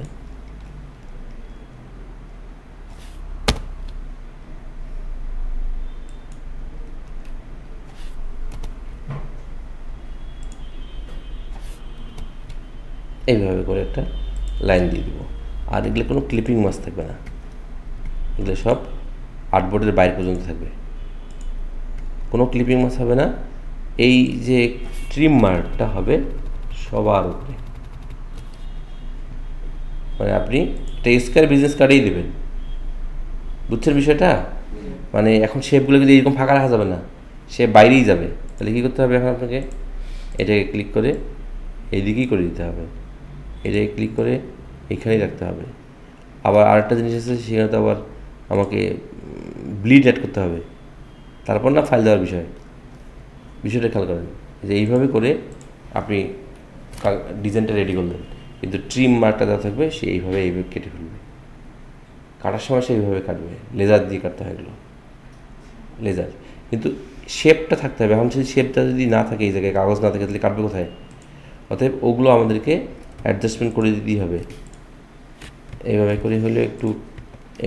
এইভাবে করে একটা লাইন দিয়ে দেবো। আর এগুলো কোনো ক্লিপিং মাছ থাকবে না, এগুলো সব আর্টবোর্ডের বাইরে পর্যন্ত থাকবে, কোনো ক্লিপিং মাছ হবে না। এই যে ট্রিম মার্কটা হবে সবার উপরে, মানে আপনি এটা স্কয়ার বিজনেস কার্ডেই দেবেন, বুঝছেন বিষয়টা? মানে এখন শেপগুলো যদি এরকম ফাঁকা রাখা যাবে না, শেপ বাইরেই যাবে। তাহলে কী করতে হবে, এখন আপনাকে এটাকে ক্লিক করে এইদিকেই করে দিতে হবে, এটাকে ক্লিক করে এখানেই রাখতে হবে। আবার আরেকটা জিনিস আছে, সেখানে তো আবার আমাকে ব্লিড অ্যাড করতে হবে, তারপর না ফাইল দেওয়ার বিষয়টা খেয়াল করেন। যে এইভাবে করে আপনি ডিজাইনটা রেডি করলেন, কিন্তু ট্রিম মার্কটা দেওয়া থাকবে, সে এইভাবে কেটে ফেলবে, কাটার সময় সে এইভাবে কাটবে, লেজার দিয়ে কাটতে হয় এগুলো, লেজার। কিন্তু শেপটা থাকতে হবে। এখন সেই শেপটা যদি না থাকে, এই জায়গায় কাগজ না থাকে, তাহলে কাটবে কোথায়? অতএব ওগুলো আমাদেরকে অ্যাডজাস্টমেন্ট করে দিতেই হবে। এইভাবে করে হলে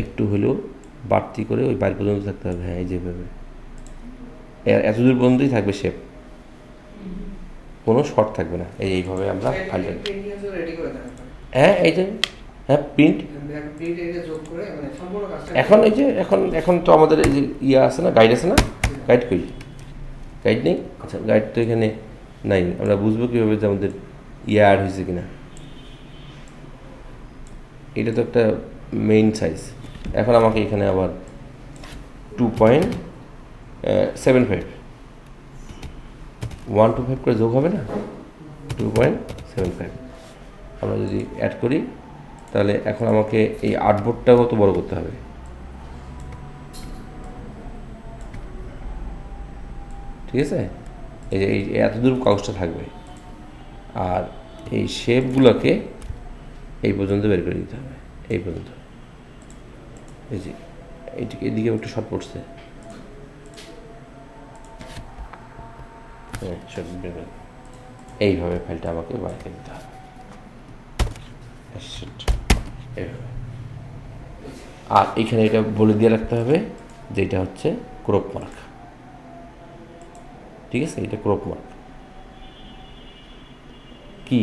একটু হলেও বাড়তি করে ওই বাইরে পর্যন্ত থাকতে হবে। হ্যাঁ, এই যেভাবে এতদূর পর্যন্তই থাকবে শেপ, কোনো শর্ট থাকবে না। এইভাবে আমরা ফাইলটা, হ্যাঁ এই যে হ্যাঁ প্রিন্ট, এখন এই যে এখন তো আমাদের এই যে আছে না, গাইড আছে না, গাইড কই, গাইড নেই। আচ্ছা, গাইড তো এখানে নাই, আমরা বুঝবো কীভাবে যে আমাদের অ্যাড হয়েছে কিনা। এটা তো একটা মেইন সাইজ। এখন আমাকে এখানে আবার 2.75 125 করে যোগ হবে না, 2.75 আমরা যদি অ্যাড করি, তাহলে এখন আমাকে এই আর্টবোর্ডটাও তো বড় করতে হবে, ঠিক আছে, এই যে এই এতদূর কাগজটা থাকবে, আর এই শেপগুলোকে এই পর্যন্ত বের করে দিতে হবে, এই পর্যন্ত। এই যে এইটিকে এদিকে একটু শর্ট পড়ছে, এইভাবে ফাইলটা আমাকে বাইরে দিতে হবে এইভাবে। আর এখানে এটা বলে দিয়ে রাখতে হবে যে এটা হচ্ছে ক্রপ মার্ক, ঠিক আছে, এটা ক্রপ মার্ক। কি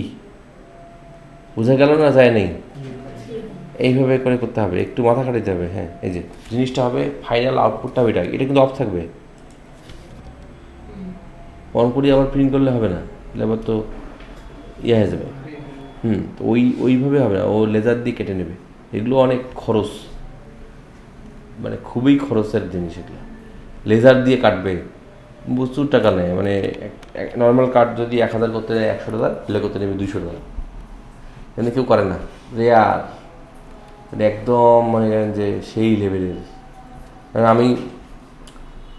বোঝা গেল না? যায় নেই? এইভাবে করে করতে হবে, একটু মাথা খাটাইতে হবে। হ্যাঁ, এই যে জিনিসটা হবে, ফাইনাল আউটপুটটা হবে এটা কিন্তু অফ থাকবে। অন করি আবার প্রিন্ট করলে হবে না, আবার তো ইয়ে হয়ে যাবে। তো ওইভাবে হবে না, ও লেজার দিয়ে কেটে নেবে। এগুলো অনেক খরচ, মানে খুবই খরচের জিনিস এগুলো। লেজার দিয়ে কাটবে, প্রচুর টাকা নেয়। মানে নর্মাল কাট যদি 1000 করতে নেয় 100 টাকা, প্লে করতে নেবে 200 টাকা। এমনি কেউ করে না, রেয়ার, মানে একদম মনে করেন যে সেই লেভেলের। আমি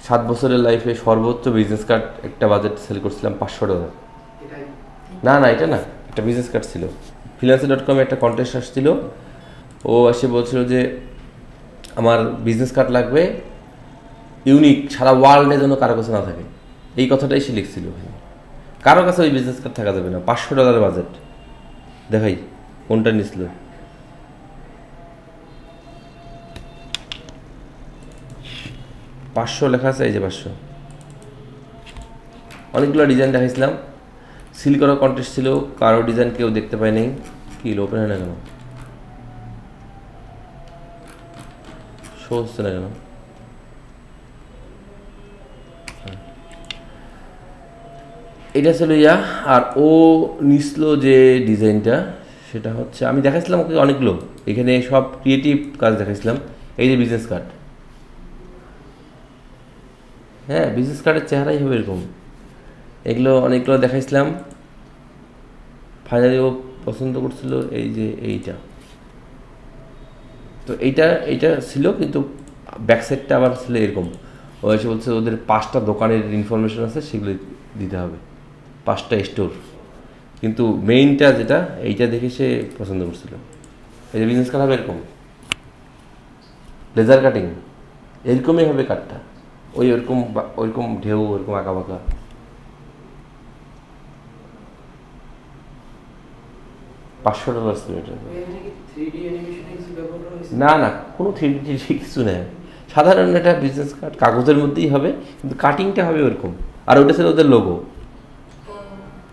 7 বছরের লাইফে সর্বোচ্চ বিজনেস কার্ড একটা বাজেট সেল করছিলাম 500 টাকা। না এটা না, একটা বিজনেস কার্ড ছিল, freelancer.com একটা কন্টেস্ট আসছিল। ও এসে বলছিল যে আমার বিজনেস কার্ড লাগবে ইউনিক, সারা ওয়ার্ল্ডে যেন কারো কাছে না থাকে। এই কথাটাই সে লিখছিল। কারো কাছে ওই বিজনেস কার্ড থাকা যাবে না। 500 টাকার বাজেট। দেখাই কোনটা নিছিল। 500 লেখা আছে, এই যে 500। অনেকগুলো ডিজাইন দেখাইছিলাম, সিল করা কন্টেস্ট ছিল, কারো ডিজাইন কেউ দেখতে পায় নাই। কি ওপেন হয় না কেন? শো হচ্ছে না কেন? এটা ছিল ইয়া। আর ও নিছিল যে ডিজাইনটা, সেটা হচ্ছে আমি দেখাইছিলাম ওকে অনেকগুলো, এখানে সব ক্রিয়েটিভ কাজ দেখাইছিলাম। এই যে বিজনেস কার্ড, হ্যাঁ বিজনেস কার্ডের চেহারাই হবে এরকম। এগুলো অনেকগুলো দেখাইছিলাম, ফাইনালি ও পছন্দ করছিল এই যে এইটা। তো এইটা ছিল, কিন্তু ব্যাক সাইডটা আবার ছিল এরকম। ও এসে বলছে ওদের 5টা দোকানের ইনফরমেশন আছে, সেগুলো দিতে হবে, 5টা স্টোর। কিন্তু মেইনটা যেটা, এইটা দেখে সে পছন্দ করছিল। এই যে বিজনেস কার্ড হবে এরকম, লেজার কাটিং এরকমই হবে কার্ডটা, ওইরকম ঢেউ, ওরকম আঁকা বাঁকা। $500 ছিল এটা। না কোনো 3D কিছু নেই, সাধারণ একটা বিজনেস কার্ড কাগজের মধ্যেই হবে, কিন্তু কাটিংটা হবে ওরকম। আর ওটা ছিল ওদের লোগো,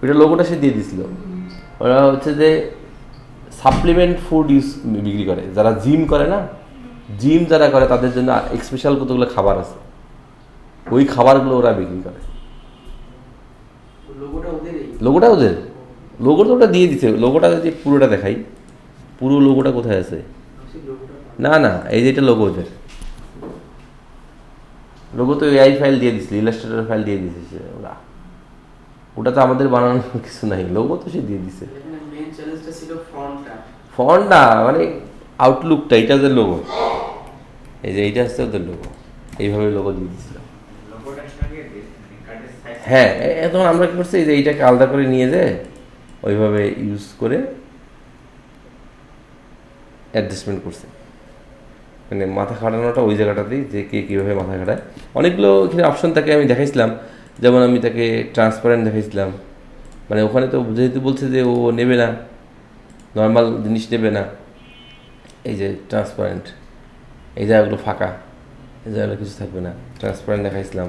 ওইটা লোগোটা সে দিয়ে দিছিল। ওরা হচ্ছে যে সাপ্লিমেন্ট ফুড বিক্রি করে, যারা জিম করে না, জিম যারা করে তাদের জন্য স্পেশাল কতগুলো খাবার আছে, ওই খাবারগুলো ওরা বিক্রি করে। লোগোটা ওদের, লোগোটা ওটা দিয়ে দিচ্ছে। লোগোটা যদি পুরোটা দেখাই, পুরো লোগোটা কোথায় আছে? না এই যে এটা লোগো ওদের। লোগো তো এআই ফাইল দিয়ে দিচ্ছে, ইলাস্ট্রেটর ফাইল দিয়ে দিচ্ছে ওরা। ওটা তো আমাদের বানানোর কিছু নাই, লোগো তো সে দিয়ে দিচ্ছে। ফন্টটা মানে আউটলুকটা, এটা ওদের লোগো। এই যে এইটা হচ্ছে ওদের লোগো, এইভাবে লোগো দিয়ে দিচ্ছিল। হ্যাঁ, এখন আমরা কি করছি, এই যে এইটাকে আলাদা করে নিয়ে যায়, ওইভাবে ইউজ করে অ্যাডজাস্টমেন্ট করছে। মানে মাথা খাটানোটা ওই জায়গাটাতেই, যে কে কীভাবে মাথা খাটায়। অনেকগুলো এখানে অপশন থাকে, আমি দেখাইছিলাম। যেমন আমি তাকে ট্রান্সপারেন্ট দেখাইছিলাম, মানে ওখানে তো যেহেতু বলছে যে ও নেবে না, নর্মাল জিনিস নেবে না, এই যে ট্রান্সপারেন্ট, এই জায়গাগুলো ফাঁকা, এই জায়গাগুলো কিছু থাকবে না, ট্রান্সপারেন্ট দেখাইছিলাম।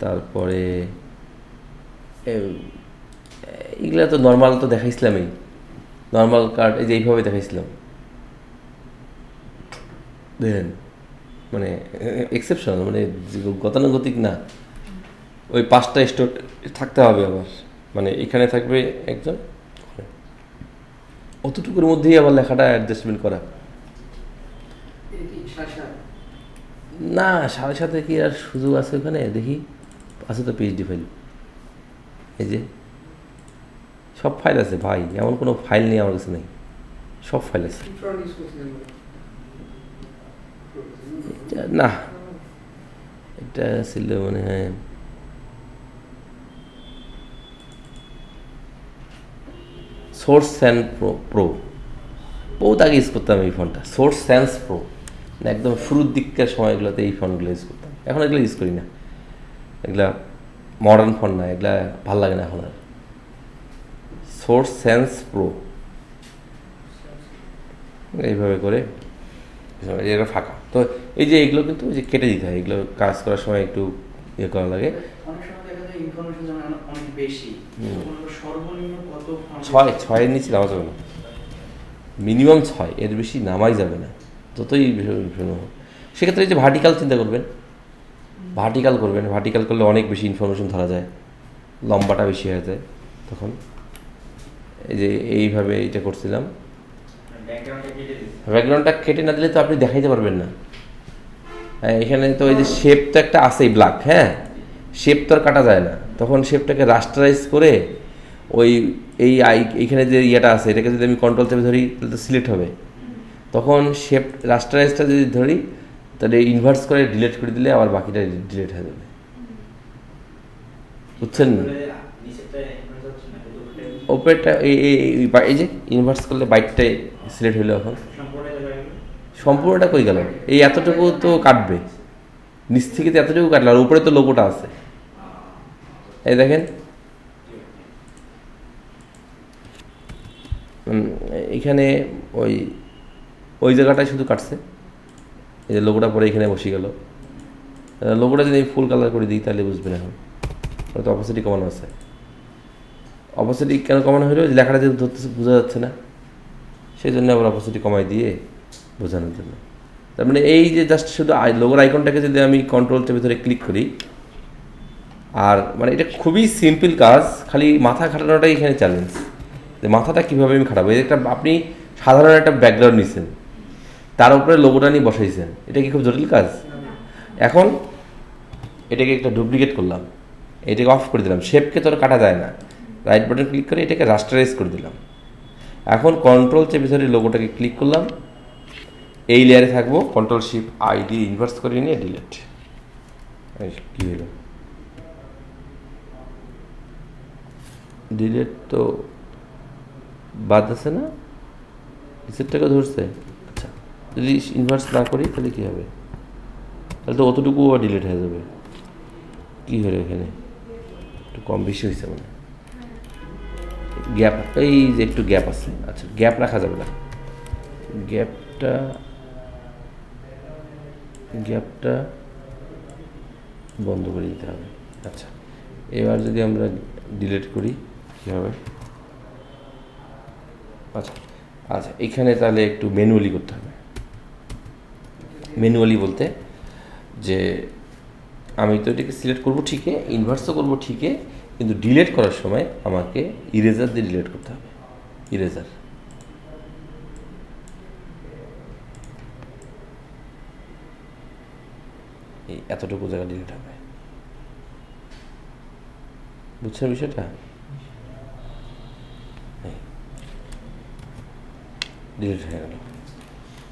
তারপরে এগুলো তো নর্মাল তো দেখাইছিলামই, নর্মাল কার্ড এই যে এইভাবে দেখাইছিলাম। দেখেন, মানে এক্সেপশনাল, মানে গতানুগতিক না। ওই 5টা স্টোর থাকতে হবে আবার, মানে এখানে থাকবে একজন, অতটুকুর মধ্যেই আবার লেখাটা অ্যাডজাস্টমেন্ট করা। না 7.5 কি আর সুযোগ আছে ওখানে? দেখি আছে তো পিএইচডি ফাইল, এই যে সব ফাইল আছে ভাই, এমন কোনো ফাইল নেই আমার কাছে, নেই, সব ফাইল আছে। না এটা ছিল মনে হয় সোর্স সেন্স প্রো বহুত আগে ইউজ করতাম এই ফোনটা, সোর্স সেন্স প্রো, একদম শুরুর দিককার সময়গুলোতে এই ফোনগুলো ইউজ করতাম। এখন এগুলো ইউজ করি না, এগুলা মডার্ন ফোন না, এগুলা ভাল লাগে না এখন আর। সোর্স সেন্স প্রো এইভাবে করে এটা ফাঁকা। তো এই যে এগুলো কিন্তু যে কেটে দিতে হয়, এগুলো কাজ করার সময় একটু ইয়ে করা লাগে। ছয়ের নিচে নামা যাবে না, মিনিমাম 6, এর বেশি নামাই যাবে না যতই ইনফরমেশন হোক। সেক্ষেত্রে এই যে ভার্টিক্যাল চিন্তা করবেন, ভার্টিক্যাল করলে অনেক বেশি ইনফরমেশন ধরা যায়, লম্বাটা বেশি হয়ে যায়। তখন এই যে এইভাবে এটা করছিলাম, ব্যাকগ্রাউন্ডটা কেটে না দিলে তো আপনি দেখাইতে পারবেন না। এখানে তো এই যে শেপ তো একটা আছেই ব্ল্যাক, হ্যাঁ, শেপ তো আর কাটা যায় না। তখন শেপটাকে রাস্টারাইজ করে ওই এইখানে যে ইয়েটা আছে এটাকে যদি আমি কন্ট্রোল চেপে ধরি তাহলে তো সিলেক্ট হবে। তখন শেপ রাস্টারাইজটা যদি ধরি তাহলে ইনভার্স করে ডিলিট করে দিলে আবার বাকিটা ডিলিট হয়ে যাবে, বুঝছেন? ওপরেরটা এই যে ইনভার্স করলে বাইকটাই সিলেক্ট হইলো। এখন সম্পূর্ণটা কই গেল? এই এতটুকু তো কাটবে, নিচ থেকে তো এতটুকু কাটলো, আর উপরে তো লোগোটা আছে, এই দেখেন। এখানে ওই জায়গাটায় শুধু কাটছে, এই যে লোগোটা পরে এখানে বসে গেল। লোগোটা যদি ফুল কালার করে দিই তাহলে বুঝবেন। এখন তো অপোসিটি কমানো আছে। অপোসিটি কেন কমানো হলো? লেখাটা যেহেতু ধরতেছে বোঝা যাচ্ছে না, সেই জন্য আবার অপোসিটি কমাই দিয়ে বোঝানোর জন্য। তার মানে এই যে জাস্ট শুধু লোগোর আইকনটাকে যদি আমি কন্ট্রোল চেপে ধরে ক্লিক করি, আর মানে এটা খুবই সিম্পল কাজ, খালি মাথা খাটানোটাই এখানে চ্যালেঞ্জ, যে মাথাটা কীভাবে আমি খাটাবো। এই একটা আপনি সাধারণ একটা ব্যাকগ্রাউন্ড নিছেন, তার উপরে লোগোটা নিয়ে বসাইছেন, এটা কি খুব জটিল কাজ? এখন এটাকে একটা ডুপ্লিকেট করলাম, এটাকে অফ করে দিলাম, শেপকে তো আর কাটা যায় না, রাইট বাটন ক্লিক করে এটাকে রাস্টারাইজ করে দিলাম। এখন কন্ট্রোল চেপে ধরে লোগোটাকে ক্লিক করলাম, এই লেয়ারে থাকবো, কন্ট্রোল শিফট আই দিয়ে ইনভার্স করে নিয়ে ডিলিট। কী হলো? ডিলিট তো বাদ আছে না, রিসেটটাকে ধরছে। আচ্ছা, যদি ইনভার্স না করি তাহলে কী হবে? তাহলে তো অতটুকু ডিলিট হয়ে যাবে। কী হলো এখানে? একটু কম বেশি হয়েছে মানে গ্যাপ, এই যে একটু গ্যাপ আছে। আচ্ছা, গ্যাপ রাখা যাবে না, গ্যাপটা বন্ধ করে দিতে হবে। আচ্ছা, এবার যদি আমরা ডিলিট করি কী হবে? আচ্ছা আচ্ছা, এখানে তাহলে একটু ম্যানুয়ালি করতে হবে। ম্যানুয়ালি বলতে যে আমি তো এটাকে সিলেক্ট করবো ঠিকই, ইনভার্সও করবো ঠিকই, কিন্তু ডিলিট করার সময় আমাকে ইরেজার দিয়ে ডিলিট করতে হবে। ইরেজার, এই এতটুকু জায়গা ডিলিট হবে, বুঝছেন বিষয়টা? ডিলিট হয়ে গেল,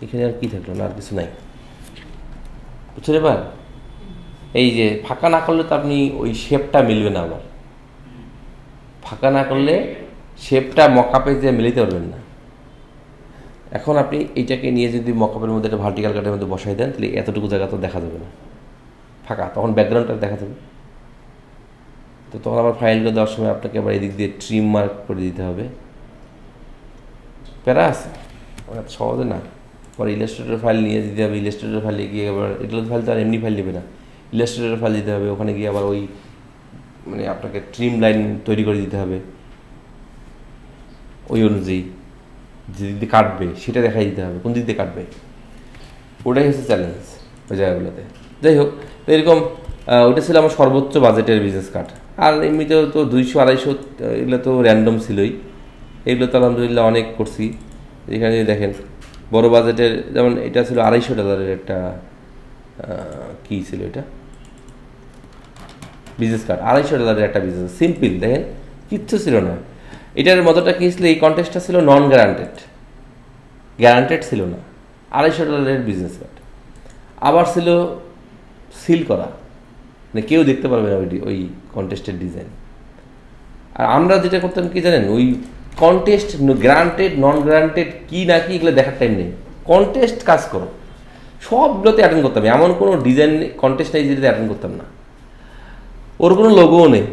এখানে আর কি থাকলো না, আর কিছু নাই, বুঝছেন? এবার এই যে ফাঁকা না করলে তো আপনি ওই শেপটা মিলবে না, আবার ফাঁকা না করলে শেপটা মকআপে যে মিলিতে পারবেন না। এখন আপনি এইটাকে নিয়ে যদি মকআপের মধ্যে একটা ভার্টিক্যাল কাটের মধ্যে বসাই দেন, তাহলে এতটুকু জায়গা তো দেখা যাবে না, ফাঁকা, তখন ব্যাকগ্রাউন্ডটা দেখা যাবে। তো তখন আবার ফাইলগুলো দেওয়ার সময় আপনাকে আবার এদিক দিয়ে ট্রিম মার্ক করে দিতে হবে। প্যারা আছে, সহজে না। পরে ইলাস্ট্রেটর ফাইল নিয়ে দিতে হবে, ইলাস্ট্রেটর ফাইলে গিয়ে আবার এগুলো ফাইল তো আর এমনি ফাইল নেবে না, ইলাস্ট্রেটর ফাইল দিতে হবে, ওখানে গিয়ে আবার ওই মানে আপনাকে ট্রিম লাইন তৈরি করে দিতে হবে, ওই অনুযায়ী যে দিক দিয়ে কাটবে সেটা দেখাই দিতে হবে, কোন দিক দিয়ে কাটবে। ওটাই হচ্ছে চ্যালেঞ্জ ওই জায়গাগুলোতে। যাই হোক, তো এরকম ওটা ছিল আমার সর্বোচ্চ বাজেটের বিজনেস কার্ড। আর এমনিতেও তো 200-250 এগুলো তো র্যান্ডম ছিলই, এগুলো তো আলহামদুলিল্লাহ অনেক করছি। এখানে যদি দেখেন বড় বাজেটের, যেমন এটা ছিল $250 একটা, কী ছিল এটা, বিজনেস কার্ড, $250 একটা বিজনেস, সিম্পল, দেখেন কিচ্ছু ছিল না। এটার মতোটা কী ছিল, এই কন্টেস্টটা ছিল নন গ্যারান্টেড ছিল না, $250 বিজনেস কার্ড। আবার ছিল সিল করা, মানে কেউ দেখতে পারবে না ওই কন্টেস্টের ডিজাইন। আর আমরা যেটা করতাম কি জানেন, ওই কন্টেস্ট গ্রান্টেড নন গ্রান্টেড কি না কি এগুলো দেখার টাইম নেই, কন্টেস্ট কাজ করো। সবগুলোতে অ্যাটেন্ড করতাম, এমন কোনো ডিজাইন কন্টেস্ট নেই যেটাতে অ্যাটেন্ড করতাম না। ওর কোনো লোগোও নেই।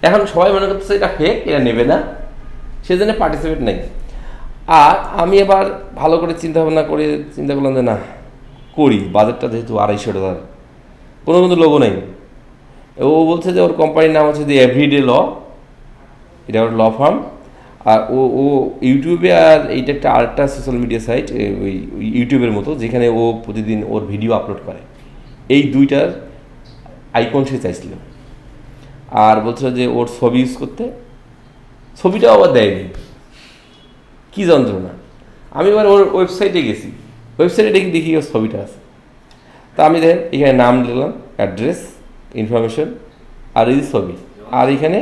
এখন সবাই মনে করতেছে এটা ফেক, এটা নেবে না, সেজন্য পার্টিসিপেট নেই। আর আমি এবার ভালো করে চিন্তা ভাবনা করে চিন্তা করলাম যে না করি, বাজেটটা যেহেতু $250, কোনো কিন্তু লোগো নেই। ও বলছে যে ওর কোম্পানির নাম হচ্ছে দি এভরিডে ল, এটা ওর ল ফার্ম। আর ও ও ইউটিউবে আর এইটা একটা আরেকটা সোশ্যাল মিডিয়া সাইট, ওই ইউটিউবের মতো, যেখানে ও প্রতিদিন ওর ভিডিও আপলোড করে। এই দুইটার আইকন সে চাইছিল। আর বলছিল যে ওর ছবি ইউজ করতে, ছবিটাও আবার দেয়নি, কী যন্ত্রণা। আমি এবার ওর ওয়েবসাইটে গেছি, ওয়েবসাইটে দেখি ওর ছবিটা আছে। তা আমি দেখেন এখানে নাম দিলাম, অ্যাড্রেস, ইনফরমেশন, আর এই ছবি, আর এখানে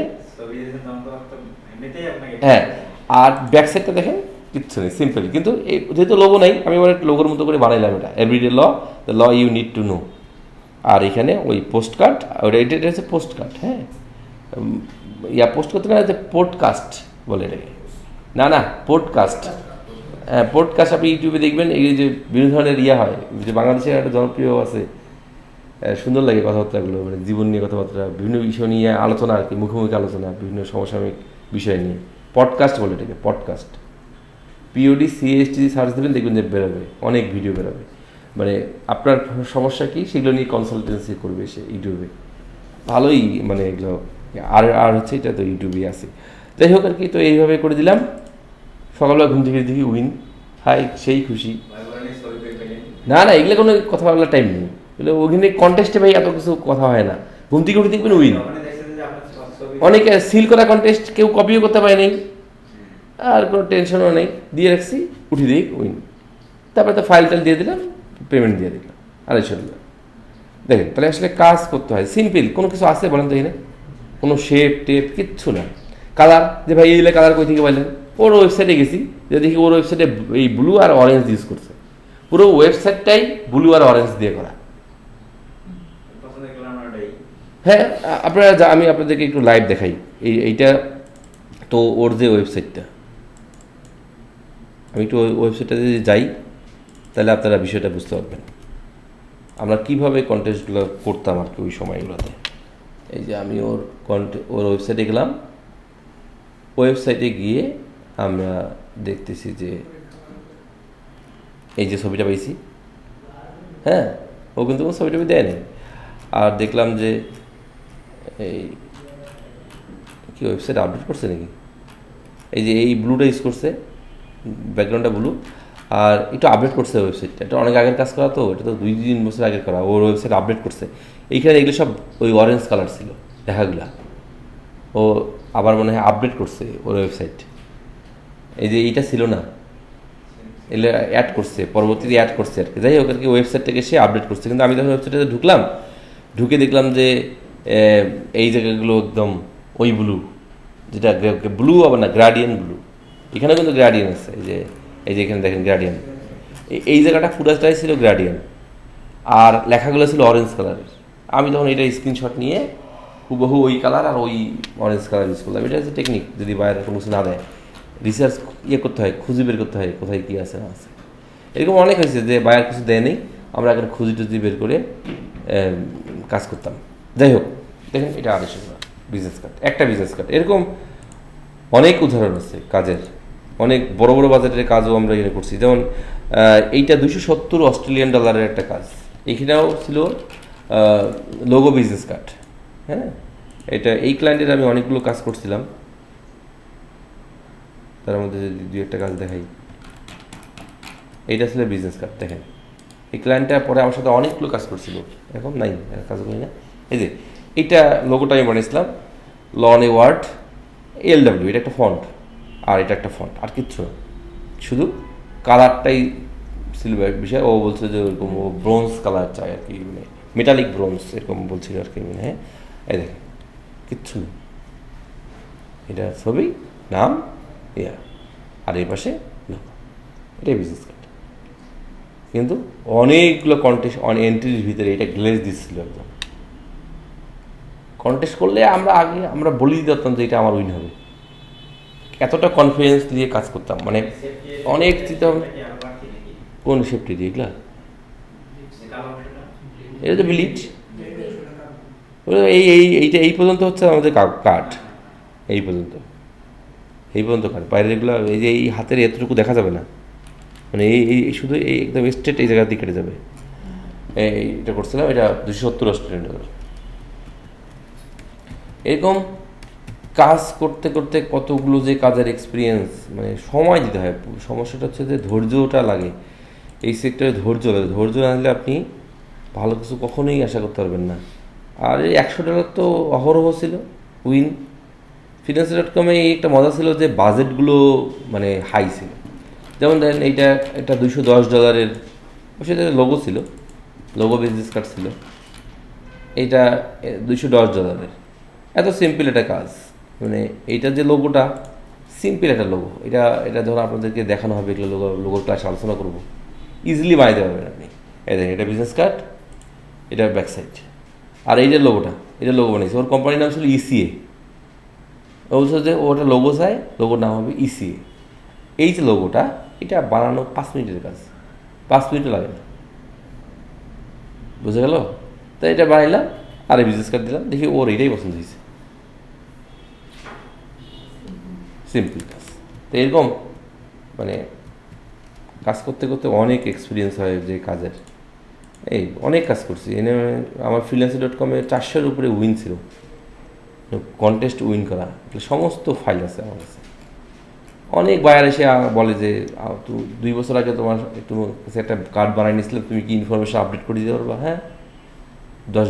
হ্যাঁ, আর ব্যাক সাইডটা দেখেন কিচ্ছু নেই, সিম্পল। কিন্তু এই যেহেতু লোগো নেই, আমি এবার একটা লোগোর মতো করে বানাইলাম এটা, everyday law, the law you need to know. আর এখানে ওই পোস্ট কার্ড, ওটা এটা হচ্ছে পোস্ট কার্ড। হ্যাঁ, পোস্ট করতে না, যে পডকাস্ট বলে এটাকে, না পডকাস্ট। হ্যাঁ, পডকাস্ট আপনি ইউটিউবে দেখবেন, এই যে বিভিন্ন ধরনের হয়, যে বাংলাদেশের একটা জনপ্রিয় আছে, সুন্দর লাগে কথাবার্তাগুলো, মানে জীবন নিয়ে কথাবার্তা, বিভিন্ন বিষয় নিয়ে আলোচনা আর কি, মুখোমুখি আলোচনা, বিভিন্ন সমসাময়িক বিষয় নিয়ে পডকাস্ট বলে এটাকে, পডকাস্ট। PODCAST সার্চ দেবেন, দেখবেন যে বেরোবে, অনেক ভিডিও বেরোবে, মানে আপনার সমস্যা কী সেগুলো নিয়ে কনসালটেন্সি করবে সে ইউটিউবে, ভালোই মানে এগুলো। আর হচ্ছে এটা তো ইউটিউবেই আছে। যাই হোক আর কি, তো এইভাবে করে দিলাম। সকালবেলা ঘুম থেকে দেখি উইন, হাই সেই খুশি। না এগুলো কোনো কথা বলার টাইম নেই, এগুলো ওখানে কন্টেস্টে ভাই এত কিছু কথা হয় না। ঘুম থেকে উঠে দেখবেন উইন, অনেকে সিল করা কন্টেস্ট, কেউ কপিও করতে পারে নাই, আর কোনো টেনশনও নেই, দিয়ে রাখছি, উঠে দিই উইন। তারপরে তো ফাইল টাইল দিয়ে দিলাম, পেমেন্ট দিয়ে দিলাম $250। দেখেন তাহলে আসলে কাজ করতে হয় সিম্পল। কোনো কিছু আছে বলেন তো এখানে? কোনো শেপ টেপ কিচ্ছু না। কালার, যে ভাই এই কালার কই থেকে পাইলেন? ওর ওয়েবসাইটে গেছি, যে দেখি ওর ওয়েবসাইটে এই ব্লু আর অরেঞ্জ ইউজ করছে, পুরো ওয়েবসাইটটাই ব্লু আর অরেঞ্জ দিয়ে করা। হ্যাঁ, আপনারা আমি আপনাদেরকে একটু লাইভ দেখাই এইটা। তো ওর যে ওয়েবসাইটটা, আমি একটু ওয়েবসাইটটা যদি যাই, তাহলে আপনারা বিষয়টা বুঝতে পারবেন আমরা কীভাবে কন্টেস্টগুলো করতাম আর কি ওই সময়গুলোতে। এই যে আমি ওর ওয়েবসাইটে গেলাম, ওয়েবসাইটে গিয়ে আমরা দেখতেছি যে এই যে ছবিটা পাইছি, হ্যাঁ, ও কিন্তু কোনো ছবিটা দেয়নি। আর দেখলাম যে এই কি ওয়েবসাইট আপডেট করছে নাকি, এই যে এই ব্লুটা ইউজ করছে, ব্যাকগ্রাউন্ডটা ব্লু, আর একটু আপডেট করছে ওয়েবসাইটটা। এটা অনেক আগের কাজ করা, তো এটা তো 2-3 বছর আগের করা। ওর ওয়েবসাইট আপডেট করছে, এইখানে এগুলো সব ওই অরেঞ্জ কালার ছিল লেখাগুলা, ও আবার মনে হয় আপডেট করছে ওর ওয়েবসাইট। এই যে এইটা ছিল না, এগুলো অ্যাড করছে, পরবর্তীতে অ্যাড করছে আর কি। যাই হোক আর কি, ওয়েবসাইটটাকে সে আপডেট করছে। কিন্তু আমি যখন ওয়েবসাইটে ঢুকলাম, ঢুকে দেখলাম যে এই জায়গাগুলো একদম ওই ব্লু, যেটা ব্লু আবার না, গ্রাডিয়ান ব্লু। এখানে কিন্তু গ্রাডিয়ান আছে, এই যে এখানে দেখেন গ্রাডিয়ান, এই জায়গাটা পুরাটাই ছিল গ্রাডিয়ান, আর লেখাগুলো ছিল অরেঞ্জ কালারের। আমি তখন এটা স্ক্রিনশট নিয়ে হুবহু ওই কালার আর ওই অরেঞ্জ কালার ইউজ করলাম। এটা হচ্ছে টেকনিক, যদি বাইরে কোনো কিছু না দেয়, রিসার্চ করতে হয়, খুঁজে বের করতে হয় কোথায় কী আছে না আছে। এরকম অনেক হয়েছে যে বাইরে কিছু দেয় নেই, আমরা এখন খুঁজি বের করে কাজ করতাম। যাই হোক, দেখেন এটা $250 বিজনেস কার্ড, একটা বিজনেস কার্ড। এরকম অনেক উদাহরণ আছে কাজের, অনেক বড় বড় বাজেটের কাজও আমরা এখানে করছি। যেমন এইটা $270 একটা কাজ, এইখানেও ছিল লোগো বিজনেস কার্ড। হ্যাঁ, এই ক্লায়েন্টের আমি অনেকগুলো কাজ করছিলাম, তার মধ্যে যদি 2-1টা কাজ দেখাই। এইটা ছিল বিজনেস কার্ড, দেখেন এই ক্লায়েন্টটা পরে আমার সাথে অনেকগুলো কাজ করছিল, এখন নাই, কাজ করি না। এই যে এইটা লোগোটা আমি বানিয়েছিলাম, লন এ ওয়ার্ড LW, এটা একটা ফন্ট, আর এটা একটা ফন্ট, আর কিচ্ছু না, শুধু কালারটাই ছিল বিষয়। ও বলছে যে ওরকম ও ব্রোঞ্জ কালার চাই আর কি, মানে মেটালিক ব্রোঞ্জ এরকম বলছিল আর কি। মানে হ্যাঁ, এই দেখেন কিচ্ছু নেই, এটা ছবি, নাম, আর এই পাশে এটাই বিজনেস কার্ড। কিন্তু অনেকগুলো কন্টেস্ট এন্ট্রির ভিতরে এটা গ্লেজ দিচ্ছিল একদম। কন্টেস্ট করলে আমরা বলি দিতাম যে এটা আমার উইন হবে, এতটা কনফিডেন্স দিয়ে কাজ করতাম, মানে অনেক চিন্তা। কোন সেফটি দিয়ে এগুলা? এটা তো বিলিট। এইটা এই পর্যন্ত হচ্ছে আমাদের কাঠ, এই পর্যন্ত কাঠ। বাইরের এগুলো এই যে এই হাতের এতটুকু দেখা যাবে না, মানে এই শুধু এই একদম স্ট্রেট এই জায়গা দিয়ে কেটে যাবে। এইটা করছিলাম, এটা 270 অস্ট্রেলিয়ান ডলার। এরকম কাজ করতে করতে কতগুলো যে কাজের এক্সপিরিয়েন্স, মানে সময় দিতে হয়। সমস্যাটা হচ্ছে যে ধৈর্যটা লাগে এই সেক্টরে। ধৈর্য না হলে আপনি ভালো কিছু কখনোই আশা করতে পারবেন না। আর এই $100 তো অহরহ ছিল উইন। Finance.com এই একটা মজা ছিল যে বাজেটগুলো মানে হাই ছিল। যেমন ধরেন এটা $210, সেটা লোগো ছিল, লোগো বিজনেস কার্ড ছিল। এইটা $210। এত সিম্পল একটা কাজ, মানে এইটা যে লোগোটা সিম্পল একটা লোগো। এটা ধরুন আপনাদেরকে দেখানো হবে, এগুলো লোগোর ক্লাসে আলোচনা করবো, ইজিলি বানাইতে পারবেন আপনি। এই দেখেন, এটা বিজনেস কার্ড, এটা ব্যাক সাইড। আর এই যে লোগোটা, এটা লোগো বানিয়েছে, ওর কোম্পানির নাম ছিল ECA। ও বলছে যে ওটা লোগো চায়, লোগোর নাম হবে ECA। এই যে লোগোটা, এটা বানানো 5 মিনিটের কাজ, 5 মিনিটও লাগে না, বুঝে গেল? তো এটা বানাইলাম, আর এই বিজনেস কার্ড দিলাম, দেখি ওর এটাই পছন্দ হয়েছে। সিম্পল কাজ। তো এরকম মানে কাজ করতে করতে অনেক এক্সপিরিয়েন্স হয় যে কাজের। এই অনেক কাজ করছি এনে। আমার Freelancer.com 400-এর উপরে উইন ছিল, কন্টেস্ট উইন করা, সমস্ত ফাইল আছে আমার কাছে। অনেক বায়ার এসে বলে যে তো 2 বছর আগে তোমার একটু একটা কার্ড বানিয়ে নিয়েছিলাম, তুমি কি ইনফরমেশন আপডেট করে দিতে পারবা? হ্যাঁ, $10,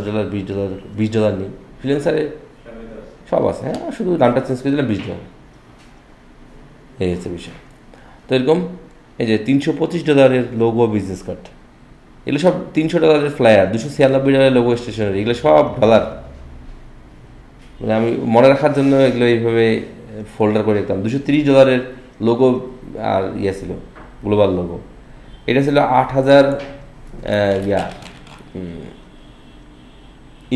$20 নেই, ফ্রিল্যান্সারে সব আছে। হ্যাঁ, শুধু নামটা চেঞ্জ করে দিলাম, $20। এই হচ্ছে বিষয়। তো এরকম এই যে $325 লোগো বিজনেস কার্ড, এগুলো সব $300 ফ্লায়ার, $296 লোগো স্টেশনারি, এগুলো সব ডলার। মানে আমি মনে রাখার জন্য এগুলো এইভাবে ফোল্ডার করে রাখতাম। $230 লোগো আর ছিল গ্লোবাল লোগো। এটা ছিল 8,000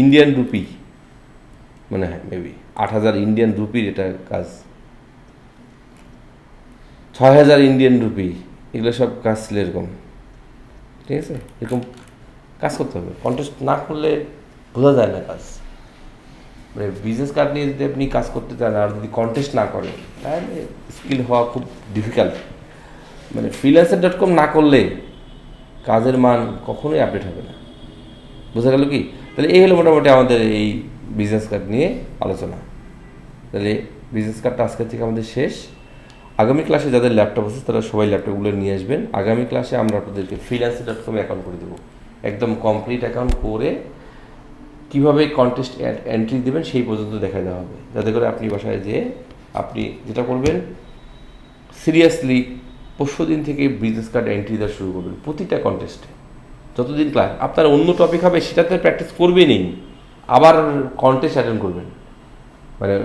ইন্ডিয়ান রুপি, মানে হ্যাঁ মেবি 8,000 ইন্ডিয়ান রুপির এটা কাজ। 6,000 ইন্ডিয়ান রুপি, এগুলো সব কাজ ছিল এরকম। ঠিক আছে, এরকম কাজ করতে হবে। কন্টেস্ট না করলে বোঝা যায় না কাজ। মানে বিজনেস কার্ড নিয়ে যদি আপনি কাজ করতে চান আর যদি কন্টেস্ট না করেন, তাহলে স্কিল হওয়া খুব ডিফিকাল্ট। মানে Freelancer.com না করলে কাজের মান কখনোই আপডেট হবে না। বোঝা গেল কি? তাহলে এই হলো মোটামুটি আমাদের এই বিজনেস কার্ড নিয়ে আলোচনা। তাহলে বিজনেস কার্ডটা আজকের থেকে আমাদের শেষ। আগামী ক্লাসে যাদের ল্যাপটপ আছে তারা সবাই ল্যাপটপগুলো নিয়ে আসবেন। আগামী ক্লাসে আমরা আপনাদেরকে Freelancer.com অ্যাকাউন্ট করে দেবো, একদম কমপ্লিট অ্যাকাউন্ট করে কীভাবে কন্টেস্ট এন্ট্রি দেবেন সেই পর্যন্ত দেখা দেওয়া হবে, যাতে করে আপনি বাসায় যেয়ে আপনি যেটা করবেন সিরিয়াসলি পরশু দিন থেকে বিজনেস কার্ড এন্ট্রি দেওয়া শুরু করবেন প্রতিটা কন্টেস্টে। যতদিন ক্লাস আপনার অন্য টপিক হবে সেটাতে প্র্যাকটিস করবেনই, আবার কন্টেস্ট অ্যাটেন্ড করবেন। মানে